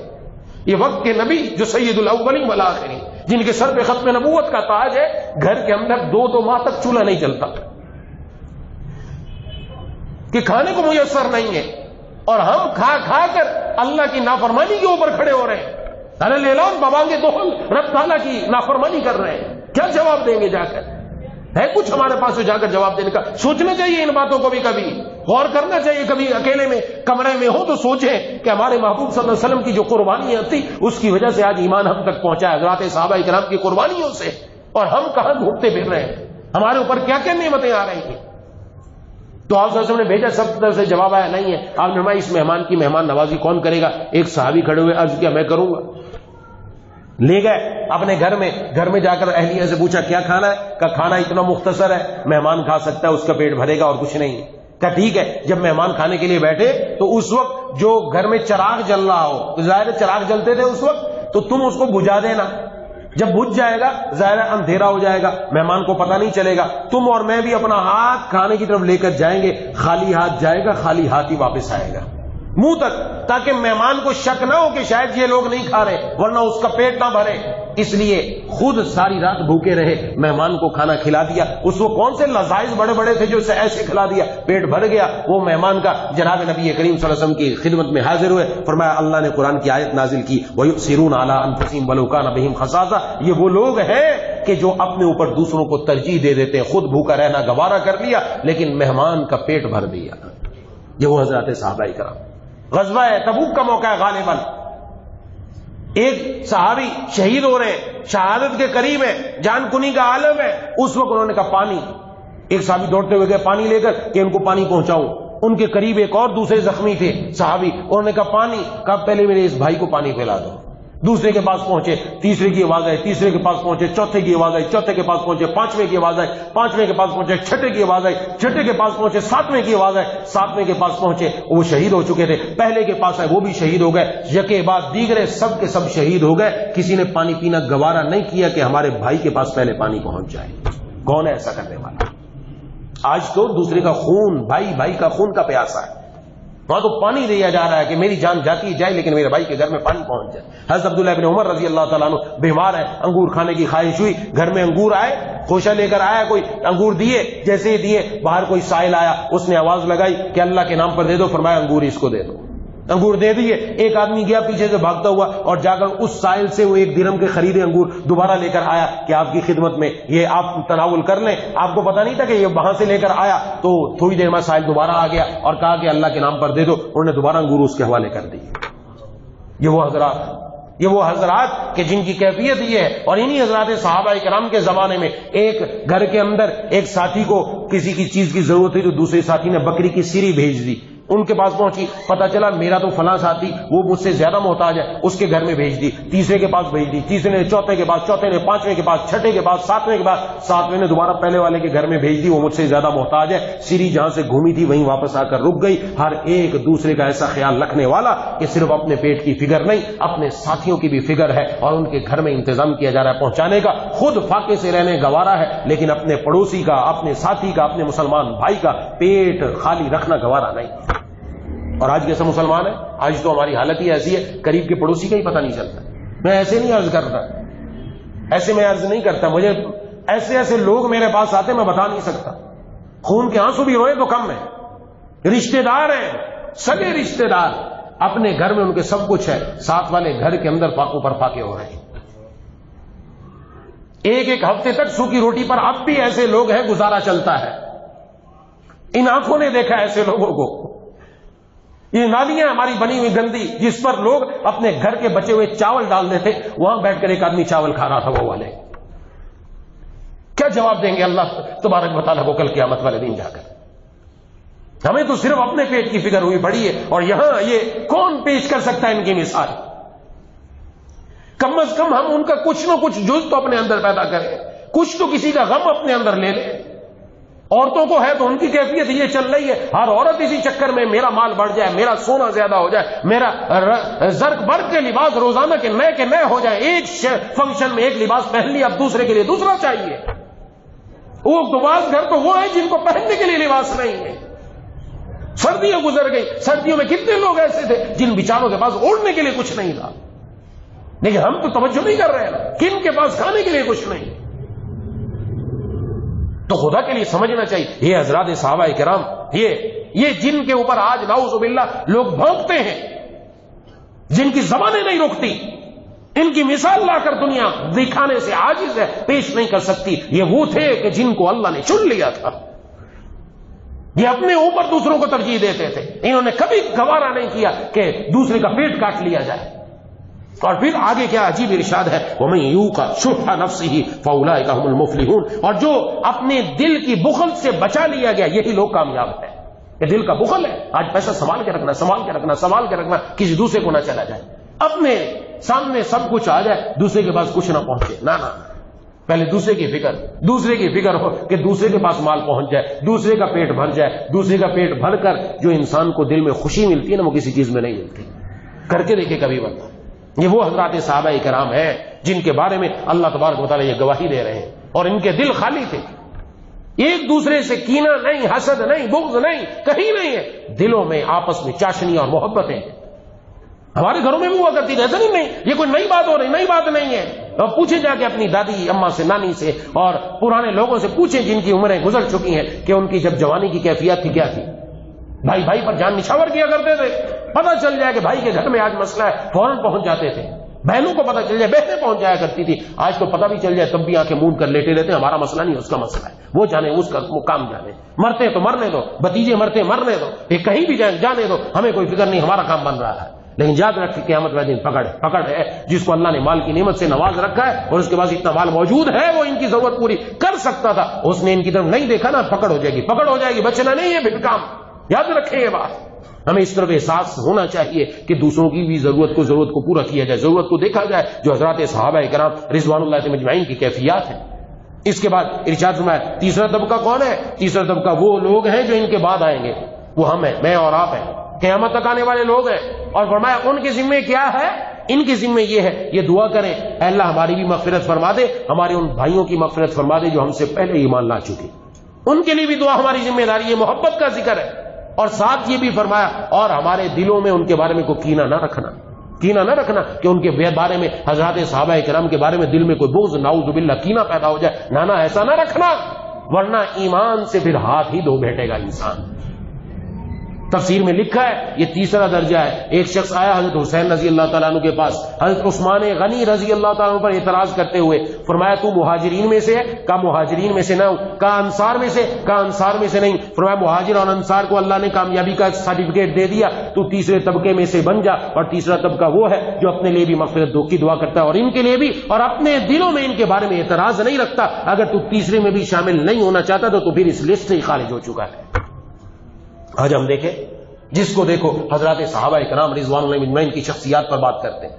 یہ وقت کے نبی جو سید الاولین والآخرین، جن کے سر پہ ختم نبوت کا تاج ہے، گھر کے اندر 2 ماہ تک چولہا نہیں جلتا کہ کھانے کو میسر نہیں ہے، اور ہم کھا کھا کر اللہ کی نافرمانی کے اوپر کھڑے ہو رہے ہیں. ارے اعلان بابانگے دوہل رب تعالیٰ کی نافرمانی کر رہے ہیں، کیا جواب دیں گے؟ جا کر ہے کچھ ہمارے پاس تو جا کر جواب دینے کا؟ سوچنا چاہیے ان باتوں کو بھی، کبھی غور کرنا چاہیے، کبھی اکیلے میں کمرے میں ہو تو سوچیں کہ ہمارے محبوب صلی اللہ علیہ وسلم کی جو قربانیاں تھی اس کی وجہ سے آج ایمان ہم تک پہنچا ہے، حضرات صحابہ کرام کی قربانیوں سے. اور ہم کہاں ڈھونڈتے پھر رہے ہیں؟ ہمارے اوپر کیا کیا نعمتیں آ رہی ہیں. تو آپ صلی اللہ علیہ وسلم نے بھیجا، سب طرف سے جواب آیا نہیں ہے. آپ نے فرمایا اس مہمان کی مہمان نوازی کون کرے گا؟ ایک صحابی کھڑے ہوئے عرض کیا میں کروں گا. لے گئے اپنے گھر میں جا کر اہلیہ سے پوچھا کیا کھانا ہے؟ کہ کھانا اتنا مختصر ہے، مہمان کھا سکتا ہے، اس کا پیٹ بھرے گا اور کچھ نہیں. کہ ٹھیک ہے. جب مہمان کھانے کے لیے بیٹھے تو اس وقت جو گھر میں چراغ جل رہا ہو، ظاہر چراغ جلتے تھے اس وقت، تو تم اس کو بجھا دینا، جب بجھ جائے گا ظاہر اندھیرا ہو جائے گا، مہمان کو پتہ نہیں چلے گا. تم اور میں بھی اپنا ہاتھ کھانے کی طرف لے کر جائیں گے، خالی ہاتھ جائے گا، خالی ہاتھ ہی واپس آئے گا منہ تک، تاکہ مہمان کو شک نہ ہو کہ شاید یہ لوگ نہیں کھا رہے، ورنہ اس کا پیٹ نہ بھرے. اس لیے خود ساری رات بھوکے رہے، مہمان کو کھانا کھلا دیا. اس کو کون سے لذائذ بڑے بڑے تھے جو اسے ایسے کھلا دیا، پیٹ بھر گیا. وہ مہمان کا جناب نبی کریم صلی اللہ علیہ وسلم کی خدمت میں حاضر ہوئے. فرمایا اللہ نے قرآن کی آیت نازل کی، وَيُؤْثِرُونَ عَلَىٰ أَنفُسِهِمْ وَلَوْ كَانَ بِهِمْ خَصَاصَةٌ. یہ وہ لوگ ہیں کہ جو اپنے اوپر دوسروں کو ترجیح دے دیتے ہیں، خود بھوکا رہنا گوارا کر لیا لیکن مہمان کا پیٹ بھر دیا. یہ وہ حضرات صحابہ کرام. غزوہ تبوک کا موقع ہے غالباً، ایک صحابی شہید ہو رہے ہیں، شہادت کے قریب ہے، جان کنی کا عالم ہے. اس وقت انہوں نے کہا پانی. ایک صحابی دوڑتے ہوئے گئے پانی لے کر کہ ان کو پانی پہنچاؤں. ان کے قریب ایک اور دوسرے زخمی تھے صحابی، انہوں نے کہا پانی. کہا پہلے میرے اس بھائی کو پانی پلا دو. دوسرے کے پاس پہنچے، تیسرے کی آواز آئی، تیسرے کے پاس پہنچے، چوتھے کی آواز آئی، چوتھے کے پاس پہنچے، پانچویں کی آواز آئی، پانچویں کے پاس پہنچے، چھٹے کی آواز آئی، چھٹے کے پاس پہنچے، ساتویں کی آواز آئی، ساتویں کے پاس پہنچے، وہ شہید ہو چکے تھے، پہلے کے پاس آئے وہ بھی شہید ہو گئے، یکے بعد دیگرے سب کے سب شہید ہو گئے، کسی نے پانی پینا گوارا نہیں کیا کہ ہمارے بھائی کے پاس پہلے پانی پہنچ جائے۔ کون ہے ایسا کرنے والا؟ آج تو دوسرے کا خون، بھائی کا خون کا پیاسا ہے، وہاں تو پانی دیا جا رہا ہے کہ میری جان جاتی جائے لیکن میرے بھائی کے گھر میں پانی پہنچ جائے۔ حضرت عبداللہ بن عمر رضی اللہ تعالیٰ عنہ بیمار ہے، انگور کھانے کی خواہش ہوئی، گھر میں انگور آئے، خوشہ لے کر آیا کوئی، انگور دیے، جیسے ہی دیے باہر کوئی سائل آیا، اس نے آواز لگائی کہ اللہ کے نام پر دے دو، فرمایا انگور اس کو دے دو، انگور دے دیے۔ ایک آدمی گیا پیچھے سے بھاگتا ہوا اور جا کر اس سائل سے وہ 1 درہم کے خریدے انگور دوبارہ لے کر آیا کہ آپ کی خدمت میں یہ آپ تناول کر لیں۔ آپ کو پتا نہیں تھا کہ یہ وہاں سے لے کر آیا، تو تھوڑی دیر میں سائل دوبارہ آ گیا اور کہا کہ اللہ کے نام پر دے دو، انہوں نے دوبارہ انگور اس کے حوالے کر دی۔ یہ وہ حضرات کہ جن کی کیفیت یہ ہے، اور انہی حضرات صحابہ کرام کے زمانے میں ایک گھر کے اندر ایک ساتھی کو کسی کی چیز کی ضرورت تھی تو دوسرے ساتھی نے بکری کی سیری بھیج دی، ان کے پاس پہنچی، پتا چلا میرا تو فلاں ساتھی وہ مجھ سے زیادہ محتاج ہے، اس کے گھر میں بھیج دی، تیسرے کے پاس بھیج دی، تیسرے نے چوتھے کے پاس، چوتھے نے پانچویں کے پاس، چھٹے کے پاس، ساتویں کے پاس، ساتویں نے دوبارہ پہلے والے کے گھر میں بھیج دی، وہ مجھ سے زیادہ محتاج ہے۔ سیری جہاں سے گھومی تھی وہیں واپس آ کر رک گئی۔ ہر ایک دوسرے کا ایسا خیال رکھنے والا کہ صرف اپنے پیٹ کی فکر نہیں، اپنے ساتھیوں کی بھی فکر ہے اور ان کے گھر میں انتظام کیا جا رہا ہے پہنچانے کا۔ خود فاقے سے رہنے گوارا ہے لیکن اپنے پڑوسی کا، اپنے ساتھی کا، اپنے مسلمان بھائی کا پیٹ خالی رکھنا گوارا نہیں۔ اور آج کیسا مسلمان ہے؟ آج تو ہماری حالت ہی ایسی ہے، قریب کے پڑوسی کا ہی پتہ نہیں چلتا۔ میں ایسے نہیں عرض کرتا، ایسے میں عرض نہیں کرتا، مجھے ایسے لوگ میرے پاس آتے میں بتا نہیں سکتا، خون کے آنسو بھی روئے تو کم ہے۔ رشتہ دار ہیں، سگے رشتہ دار، اپنے گھر میں ان کے سب کچھ ہے، ساتھ والے گھر کے اندر فاقوں پر فاقے ہو رہے ہیں۔ ایک ہفتے تک سوکھی روٹی پر اب بھی ایسے لوگ ہیں، گزارا چلتا ہے۔ ان آنکھوں نے دیکھا ایسے لوگوں کو۔ یہ نالیاں ہماری بنی ہوئی گندی جس پر لوگ اپنے گھر کے بچے ہوئے چاول ڈال دیتے، وہاں بیٹھ کر ایک آدمی چاول کھا رہا تھا، وہ والے کیا جواب دیں گے اللہ تبارک و تعالیٰ کو کل قیامت والے دن جا کر؟ ہمیں تو صرف اپنے پیٹ کی فکر ہوئی پڑی ہے، اور یہاں یہ کون پیش کر سکتا ہے ان کی مثال؟ کم از کم ہم ان کا کچھ نہ کچھ جز تو اپنے اندر پیدا کریں، کچھ تو کسی کا غم اپنے اندر لے لیں۔ عورتوں کو ہے تو ان کی کیفیت یہ چل رہی ہے، ہر عورت اسی چکر میں میرا مال بڑھ جائے، میرا سونا زیادہ ہو جائے، میرا زرق برق کے لباس روزانہ کے نئے ہو جائے، ایک فنکشن میں ایک لباس پہن لیا، اب دوسرے کے لیے دوسرا چاہیے۔ وہ بعض گھر تو وہ ہیں جن کو پہننے کے لیے لباس نہیں ہے۔ سردیاں گزر گئی، سردیوں میں کتنے لوگ ایسے تھے جن بیچاروں کے پاس اوڑھنے کے لیے کچھ نہیں تھا، لیکن ہم تو توجہ نہیں کر رہے ہیں، کن کے پاس کھانے کے لیے کچھ نہیں۔ تو خدا کے لیے سمجھنا چاہیے، یہ حضرات صحابہ کرام، یہ جن کے اوپر آج نعوذ باللہ لوگ بھونکتے ہیں، جن کی زبانیں نہیں رکتی، ان کی مثال لا کر دنیا دکھانے سے عاجز ہے، پیش نہیں کر سکتی۔ یہ وہ تھے کہ جن کو اللہ نے چن لیا تھا، یہ اپنے اوپر دوسروں کو ترجیح دیتے تھے، انہوں نے کبھی گوارا نہیں کیا کہ دوسرے کا پیٹ کاٹ لیا جائے۔ اور پھر آگے کیا عجیب ارشاد ہے، وَمَن يُوقَ شُحَّ نَفْسِهِ فَأُولَٰئِكَ هُمُ الْمُفْلِحُونَ، اور جو اپنے دل کی بخل سے بچا لیا گیا یہی لوگ کامیاب ہیں۔ یہ دل کا بخل ہے، آج پیسہ سنبھال کے رکھنا، کسی دوسرے کو نہ چلا جائے، اپنے سامنے سب کچھ آ جائے، دوسرے کے پاس کچھ نہ پہنچے، نہ پہلے دوسرے کی فکر ہو کہ دوسرے کے پاس مال پہنچ جائے، دوسرے کا پیٹ بھر جائے۔ دوسرے کا پیٹ بھر کر جو انسان کو دل میں خوشی ملتی ہے نا، وہ کسی چیز میں نہیں ملتی، کر کے دیکھے کبھی بندہ۔ یہ وہ حضرات صحابہ کرام ہیں جن کے بارے میں اللہ تبارک و تعالیٰ یہ گواہی دے رہے ہیں، اور ان کے دل خالی تھے، ایک دوسرے سے کینہ نہیں، حسد نہیں، بغض نہیں، کہیں نہیں ہے، دلوں میں آپس میں چاشنی اور محبتیں۔ ہمارے گھروں میں بھی ہوا کرتی، ایسا نہیں یہ کوئی نئی بات ہو رہی، نئی بات نہیں ہے۔ اور پوچھیں جا کے اپنی دادی اماں سے، نانی سے، اور پرانے لوگوں سے پوچھیں جن کی عمریں گزر چکی ہیں کہ ان کی جب جوانی کی کیفیت تھی کیا تھی۔ بھائی پر جان نچھاور کیا کرتے تھے، پتہ چل جائے کہ بھائی کے گھر میں آج مسئلہ ہے فوراً پہنچ جاتے تھے، بہنوں کو پتہ چل جائے بہنیں پہنچ جایا کرتی تھی، آج تو پتہ بھی چل جائے تب بھی آنکھیں موند کر لیٹے رہتے ہیں، ہمارا مسئلہ نہیں، اس کا مسئلہ ہے، وہ جانے، اس کا کام جانے، مرتے تو مرنے دو، بھتیجے مرتے مرنے دو، یہ کہیں بھی جانے دو، ہمیں کوئی فکر نہیں، ہمارا کام بن رہا ہے۔ لیکن یاد رکھ کہ قیامت والے دن پکڑ ہے، جس کو اللہ نے مال کی نعمت سے نواز رکھا ہے اور اس کے پاس اتنا مال موجود ہے، وہ ان کی ضرورت پوری کر سکتا تھا، اس نے ان کی طرف نہیں دیکھا نا، پکڑ ہو جائے گی، بچنا نہیں ہے پھر کام، یاد رکھیں یہ بات۔ ہمیں اس طرف احساس ہونا چاہیے کہ دوسروں کی بھی ضرورت کو پورا کیا جائے، ضرورت کو دیکھا جائے، جو حضرات صحابہ کرام رضوان اللہ علیہم اجمعین کی کیفیات ہیں۔ اس کے بعد ارشاد فرمایا تیسرا طبقہ کون ہے؟ تیسرا طبقہ وہ لوگ ہیں جو ان کے بعد آئیں گے، وہ ہم ہیں، میں اور آپ ہیں، قیامت تک آنے والے لوگ ہیں۔ اور فرمایا ان کے ذمے کیا ہے؟ ان کے ذمے یہ ہے، یہ دعا کریں اے اللہ ہماری بھی مغفرت فرما دے، ہمارے ان بھائیوں کی مغفرت فرما دے جو ہم سے پہلے ایمان لا چکے، ان کے لیے بھی دعا ہماری ذمہ داری ہے، محبت کا ذکر ہے۔ اور ساتھ یہ بھی فرمایا اور ہمارے دلوں میں ان کے بارے میں کوئی کینہ نہ رکھنا، کینہ نہ رکھنا کہ ان کے بارے میں، حضرات صحابہ کرام کے بارے میں دل میں کوئی بغض نعوذ باللہ کینہ پیدا ہو جائے، نہ ایسا نہ رکھنا، ورنہ ایمان سے پھر ہاتھ ہی دھو بیٹھے گا انسان۔ تفسیر میں لکھا ہے یہ تیسرا درجہ ہے۔ ایک شخص آیا حضرت حسین رضی اللہ تعالیٰ عنہ کے پاس، حضرت عثمان غنی رضی اللہ تعالیٰ عنہ پر اعتراض کرتے ہوئے فرمایا تو مہاجرین میں سے ہے؟ کہا مہاجرین میں سے نہ ہوں۔ کہا انصار میں سے؟ کہا انصار میں سے نہیں۔ فرمایا مہاجر اور انصار کو اللہ نے کامیابی کا سرٹیفکیٹ دے دیا، تو تیسرے طبقے میں سے بن جا۔ اور تیسرا طبقہ وہ ہے جو اپنے لیے بھی مغفرت کی دعا کرتا ہے اور ان کے لیے بھی، اور اپنے دلوں میں ان کے بارے میں اعتراض نہیں رکھتا۔ اگر تو تیسرے میں بھی شامل نہیں ہونا چاہتا تو پھر اس لسٹ سے ہی خارج ہو چکا ہے۔ آج ہم دیکھیں جس کو دیکھو حضرات صحابہ کرام رضوان اللہ اجمعین کی شخصیات پر بات کرتے ہیں۔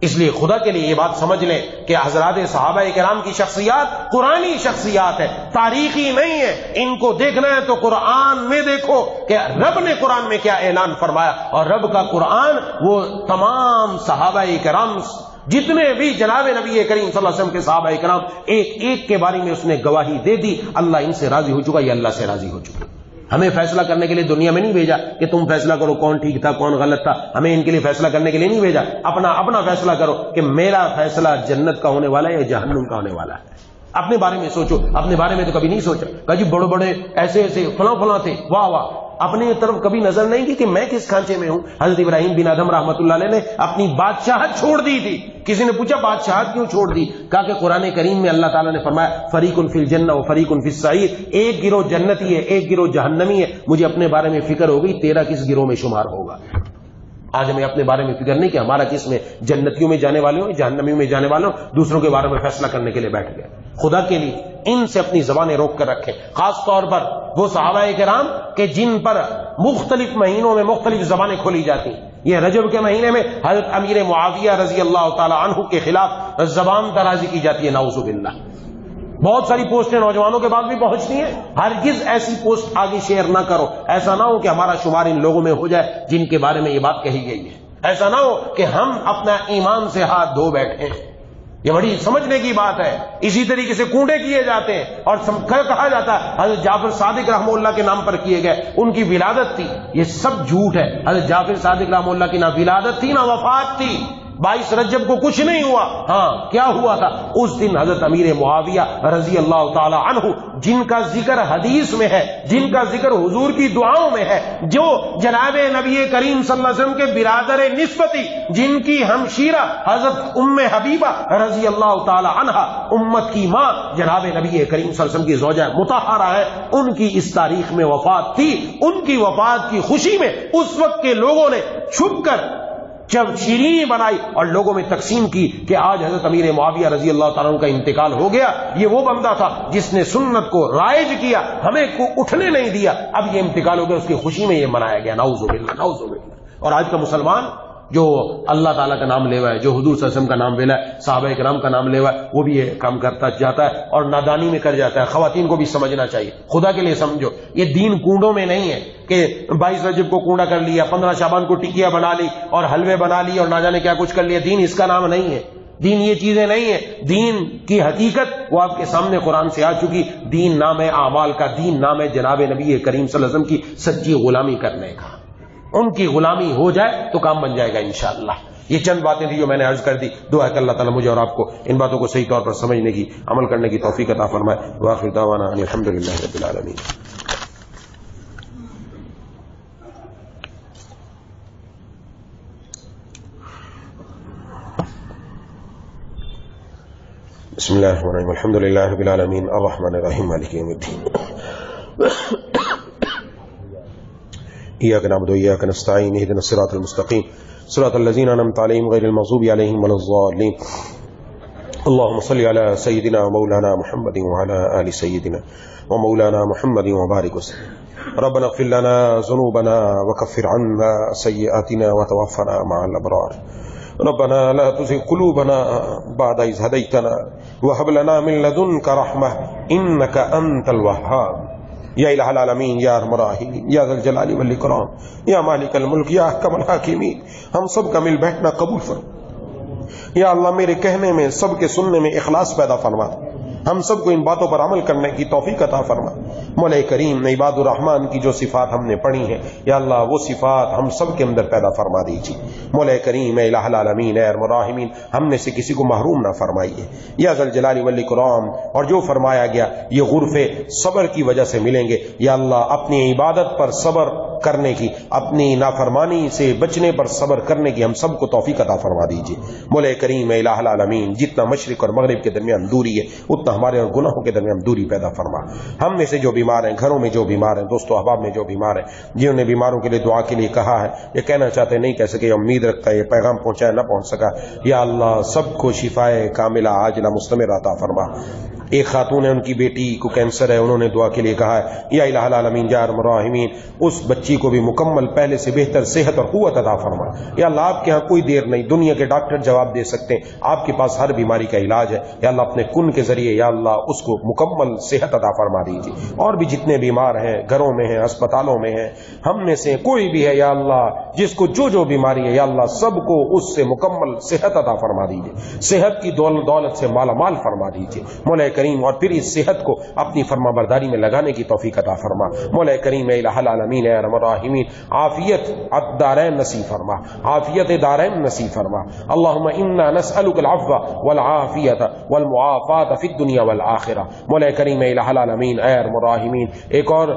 اس لیے خدا کے لیے یہ بات سمجھ لیں کہ حضرات صحابہ کرام کی شخصیات قرآنی شخصیات ہے، تاریخی نہیں ہے۔ ان کو دیکھنا ہے تو قرآن میں دیکھو کہ رب نے قرآن میں کیا اعلان فرمایا، اور رب کا قرآن وہ تمام صحابہ کرام جتنے بھی جناب نبی کریم صلی اللہ علیہ وسلم کے صحابہ کرام ایک ایک کے بارے میں اس نے گواہی دے دی۔ اللہ ان سے راضی ہو چکا، یہ اللہ سے راضی ہو چکا۔ ہمیں فیصلہ کرنے کے لیے دنیا میں نہیں بھیجا کہ تم فیصلہ کرو کون ٹھیک تھا کون غلط تھا، ہمیں ان کے لیے فیصلہ کرنے کے لیے نہیں بھیجا۔ اپنا فیصلہ کرو کہ میرا فیصلہ جنت کا ہونے والا ہے یا جہنم کا ہونے والا ہے۔ اپنے بارے میں سوچو، اپنے بارے میں تو کبھی نہیں سوچا، کہا جی بڑے بڑے ایسے فلاں تھے، واہ واہ، اپنی طرف کبھی نظر نہیں کی کہ میں کس کھانچے میں ہوں۔ حضرت ابراہیم بن ادم رحمۃ اللہ علیہ نے اپنی بادشاہت چھوڑ دی تھی۔ کسی نے پوچھا بادشاہت کیوں چھوڑ دی؟ کہا کہ قرآن کریم میں اللہ تعالیٰ نے فرمایا فریق فی الجنہ و فریق فی السعیر، ایک گروہ جنتی ہے ایک گروہ جہنمی ہے۔ مجھے اپنے بارے میں فکر ہو گئی تیرا کس گروہ میں شمار ہوگا۔ آج ہمیں اپنے بارے میں فکر نہیں کہ ہمارا کس میں، جنتیوں میں جانے والے ہوں جہنمیوں میں جانے والے ہوں، دوسروں کے بارے میں فیصلہ کرنے کے لیے بیٹھ گئے۔ خدا کے لیے ان سے اپنی زبانیں روک کر رکھیں، خاص طور پر وہ صحابہ کرام کہ جن پر مختلف مہینوں میں مختلف زبانیں کھولی جاتی۔ یہ رجب کے مہینے میں حضرت امیر معاویہ رضی اللہ تعالی عنہ کے خلاف زبان درازی کی جاتی ہے، نعوذ باللہ۔ بہت ساری پوسٹیں نوجوانوں کے بعد بھی پہنچتی ہیں، ہرگز ایسی پوسٹ آگے شیئر نہ کرو۔ ایسا نہ ہو کہ ہمارا شمار ان لوگوں میں ہو جائے جن کے بارے میں یہ بات کہی گئی ہے، ایسا نہ ہو کہ ہم اپنا ایمان سے ہاتھ دھو بیٹھیں۔ یہ بڑی سمجھنے کی بات ہے۔ اسی طریقے سے کنڈے کیے جاتے ہیں اور کہا جاتا ہے حضرت جعفر صادق رحمہ اللہ کے نام پر کیے گئے، ان کی ولادت تھی۔ یہ سب جھوٹ ہے۔ حضرت جعفر صادق رحمہ اللہ کی نہ ولادت تھی نہ وفات تھی۔ 22 رجب کو کچھ نہیں ہوا۔ ہاں کیا ہوا تھا؟ اس دن حضرت امیر معاویہ رضی اللہ تعالی عنہ، جن کا ذکر حدیث میں ہے، جن کا ذکر حضور کی دعاؤں میں ہے، جو جناب نبی کریم صلی اللہ علیہ وسلم کے برادر نسبتی، جن کی ہمشیرہ حضرت ام حبیبہ رضی اللہ تعالی عنہا، امت کی ماں جناب نبی کریم صلی اللہ علیہ وسلم کی زوجہ مطہرہ ہے، ان کی اس تاریخ میں وفات تھی۔ ان کی وفات کی خوشی میں اس وقت کے لوگوں نے چھپ کر جب شیرینی بنائی اور لوگوں میں تقسیم کی کہ آج حضرت امیر معاویہ رضی اللہ تعالیٰ عنہ کا انتقال ہو گیا، یہ وہ بندہ تھا جس نے سنت کو رائج کیا، ہمیں کو اٹھنے نہیں دیا، اب یہ انتقال ہو گیا، اس کی خوشی میں یہ منایا گیا۔ نعوذ باللہ نعوذ باللہ۔ اور آج کا مسلمان جو اللہ تعالیٰ کا نام لے ہوا ہے، جو حضور صلی اللہ علیہ وسلم کا نام لے ہے، صحابہ کرام کا نام لے ہوا ہے، وہ بھی یہ کام کرتا جاتا ہے اور نادانی میں کر جاتا ہے۔ خواتین کو بھی سمجھنا چاہیے، خدا کے لیے سمجھو، یہ دین کنڈوں میں نہیں ہے کہ 22 رجب کو کنڈا کر لیا، 15 شعبان کو ٹکیا بنا لی اور حلوے بنا لی اور نہ جانے کیا کچھ کر لیا۔ دین اس کا نام نہیں ہے، دین یہ چیزیں نہیں ہے۔ دین کی حقیقت وہ آپ کے سامنے قرآن سے آ چکی۔ دین نام ہے اعمال کا، دین نام ہے جناب نبی کریم صلی اللہ علیہ وسلم کی سچی غلامی کرنے کا۔ ان کی غلامی ہو جائے تو کام بن جائے گا انشاءاللہ۔ یہ چند باتیں تھی جو میں نے عرض کر دی۔ دعا ہے کہ اللہ تعالیٰ مجھے اور آپ کو ان باتوں کو صحیح طور پر سمجھنے کی، عمل کرنے کی توفیق عطا فرمائے۔ وآخر دعوانا ان الحمدللہ رب العالمین۔ بسم اللہ الرحمن الرحیم، الحمدللہ رب العالمین، الرحمن الرحیم، مالک یوم الدین، إياك نعبد وإياك نستعين، اهدنا الصراط المستقيم صراط الذين أنعمت عليهم غير المغضوب عليهم ولا الضالين. اللهم صل على سيدنا ومولانا محمد وعلى آل سيدنا ومولانا محمد وبارك وسلم. ربنا اغفر لنا ذنوبنا وكفر عنا سيئاتنا وتوفنا مع الأبرار ربنا لا تزغ قلوبنا بعد إذ هديتنا وهب لنا من لدنك رحمة إنك أنت الوهاب یا الہ العالمین یا ارحم الراحمین یا ذا الجلال والاکرام یا مالک الملک یا احکم الحاکمین، ہم سب کا مل بیٹھنا قبول فرما۔ یا اللہ میرے کہنے میں سب کے سننے میں اخلاص پیدا فرما، ہم سب کو ان باتوں پر عمل کرنے کی توفیق عطا فرما۔ مولا کریم نے عباد الرحمن کی جو صفات ہم نے پڑھی ہیں یا اللہ وہ صفات ہم سب کے اندر پیدا فرما دیجیے۔ مولا کریم اے الہ العالمین اے ارحم الراحمین، ہم نے سے کسی کو محروم نہ فرمائیے یا ذا الجلال والاکرام۔ اور جو فرمایا گیا یہ غرفے صبر کی وجہ سے ملیں گے یا اللہ، اپنی عبادت پر صبر کرنے کی، اپنی نافرمانی سے بچنے پر صبر کرنے کی ہم سب کو توفیق عطا فرما دیجیے۔ مولا کریم اے الہ العالمین، جتنا مشرق اور مغرب کے درمیان دوری ہے اتنا ہمارے اور گناہوں کے درمیان دوری پیدا فرما۔ ہم میں سے جو بیمار ہیں، گھروں میں جو بیمار ہیں، دوستو احباب میں جو بیمار ہیں، جنہوں نے بیماروں کے لیے دعا کے لیے کہا ہے، یہ کہنا چاہتے نہیں کہہ سکے، امید رکھتا ہے یہ پیغام پہنچایا نہ پہنچ سکا، یا اللہ سب کو شفائے کاملہ عاجلہ مستمر عطا فرما۔ ایک خاتون ہے، ان کی بیٹی کو کینسر ہے، انہوں نے دعا کے لیے کہا ہے، یا الہ العالمین یا ارحم الراحمین اس بچی کو بھی مکمل پہلے سے بہتر صحت اور قوت عطا فرما۔ یا اللہ آپ کے ہاں کوئی دیر نہیں، دنیا کے ڈاکٹر جواب دے سکتے ہیں، آپ کے پاس ہر بیماری کا علاج ہے، یا اللہ اپنے کن کے ذریعے یا اللہ اس کو مکمل صحت عطا فرما دیجیے۔ اور بھی جتنے بیمار ہیں، گھروں میں ہیں، اسپتالوں میں ہیں، ہم میں سے کوئی بھی ہے یا اللہ جس کو جو بیماری ہے یا اللہ سب کو اس سے مکمل صحت عطا فرما دیجیے، صحت کی دولت سے مالا مال فرما دیجیے مولا کریم، اور پھر اس صحت کو اپنی فرما برداری میں لگانے کی توفیق عطا فرما۔ مولا کریم اے الہ العالمین اے ارحم الراحمین، عافیت الدارین نصیب فرما، عافیت دارین نصیب فرما۔ اللہم انا نسألک العفو والعافیت والمعافات فی الدنیا والآخرہ۔ مولا کریم اے الہ العالمین اے ارحم الراحمین، ایک اور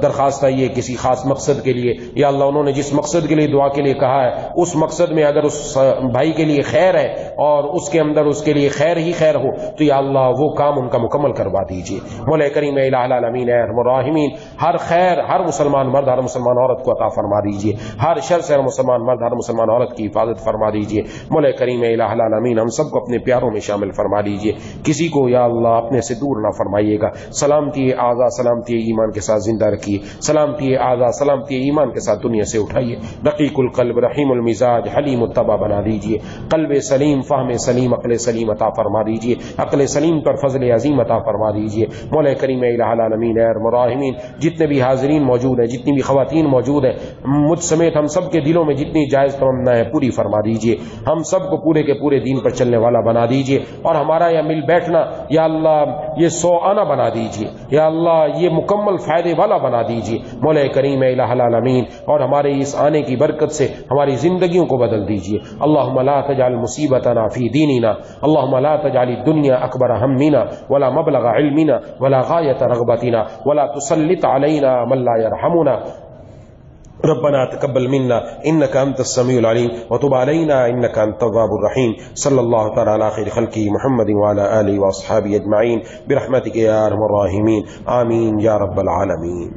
درخواست ہے یہ کسی خاص مقصد کے لیے، یا اللہ انہوں نے جس مقصد کے لیے دعا کے لیے کہا ہے اس مقصد میں اگر اس بھائی کے لیے خیر ہے اور اس کے اندر اس کے لیے خیر ہی خیر ہو تو یا اللہ وہ کام ان کا مکمل کروا دیجیے۔ مولا کریم اے الہ العالمین اے ارحم الراحمین، ہر خیر ہر مسلمان مرد ہر مسلمان عورت کو عطا فرما دیجیے، ہر شر سے ہر مسلمان مرد ہر مسلمان عورت کی حفاظت فرما دیجیے۔ مولا کریم اے الہ العالمین ہم سب کو اپنے پیاروں میں شامل فرما دیجیے، کسی کو یا اللہ اپنے سے دور نہ فرمائیے گا۔ سلامتی اعضاء سلامتی ایمان کے ساتھ زندہ رکھیے، سلامتی اعضاء سلامتی ایمان کے ساتھ دنیا سے اٹھائیے۔ رقیق القلب رحیم المزاج حلیم الطبع بنا دیجیے، قلب سلیم فہم سلیم عقل سلیم عطا فرما دیجیے، عقل سلیم پر فضل عظیم عطا فرما دیجیے۔ مولا کریم الہ العالمین اے ارحم الراحمین، جتنے بھی حاضرین موجود ہیں، جتنی بھی خواتین موجود ہیں، مجھ سمیت ہم سب کے دلوں میں جتنی جائز تمنا ہے پوری فرما دیجیے، ہم سب کو پورے کے پورے دین پر چلنے والا بنا دیجیے، اور ہمارا یہ مل بیٹھنا یا اللہ یہ 100 آنا بنا دیجیے، یا اللہ یہ مکمل فائدے والا بنا دیجیے مولا کریم الہ العالمین، اور ہمارے اس آنے کی برکت سے ہماری زندگیوں کو بدل دیجیے۔ اللہم لا تجعل مصیبتنا فی دیننا، اللہم لا تجعل الدنیا اکبر ہمنا ولا مبلغ علمنا ولا غایت رغبتنا ولا تسلط علینا من لا يرحمنا۔ ربنا تقبل منا انك انت السميع العليم وتب علينا انك انت التواب الرحيم۔ صلی اللہ تعالی علی خیر خلقہ محمد وعلى آلہ واصحابہ اجمعین برحمتک یا ارحم الراحمین، آمین یا رب العالمین۔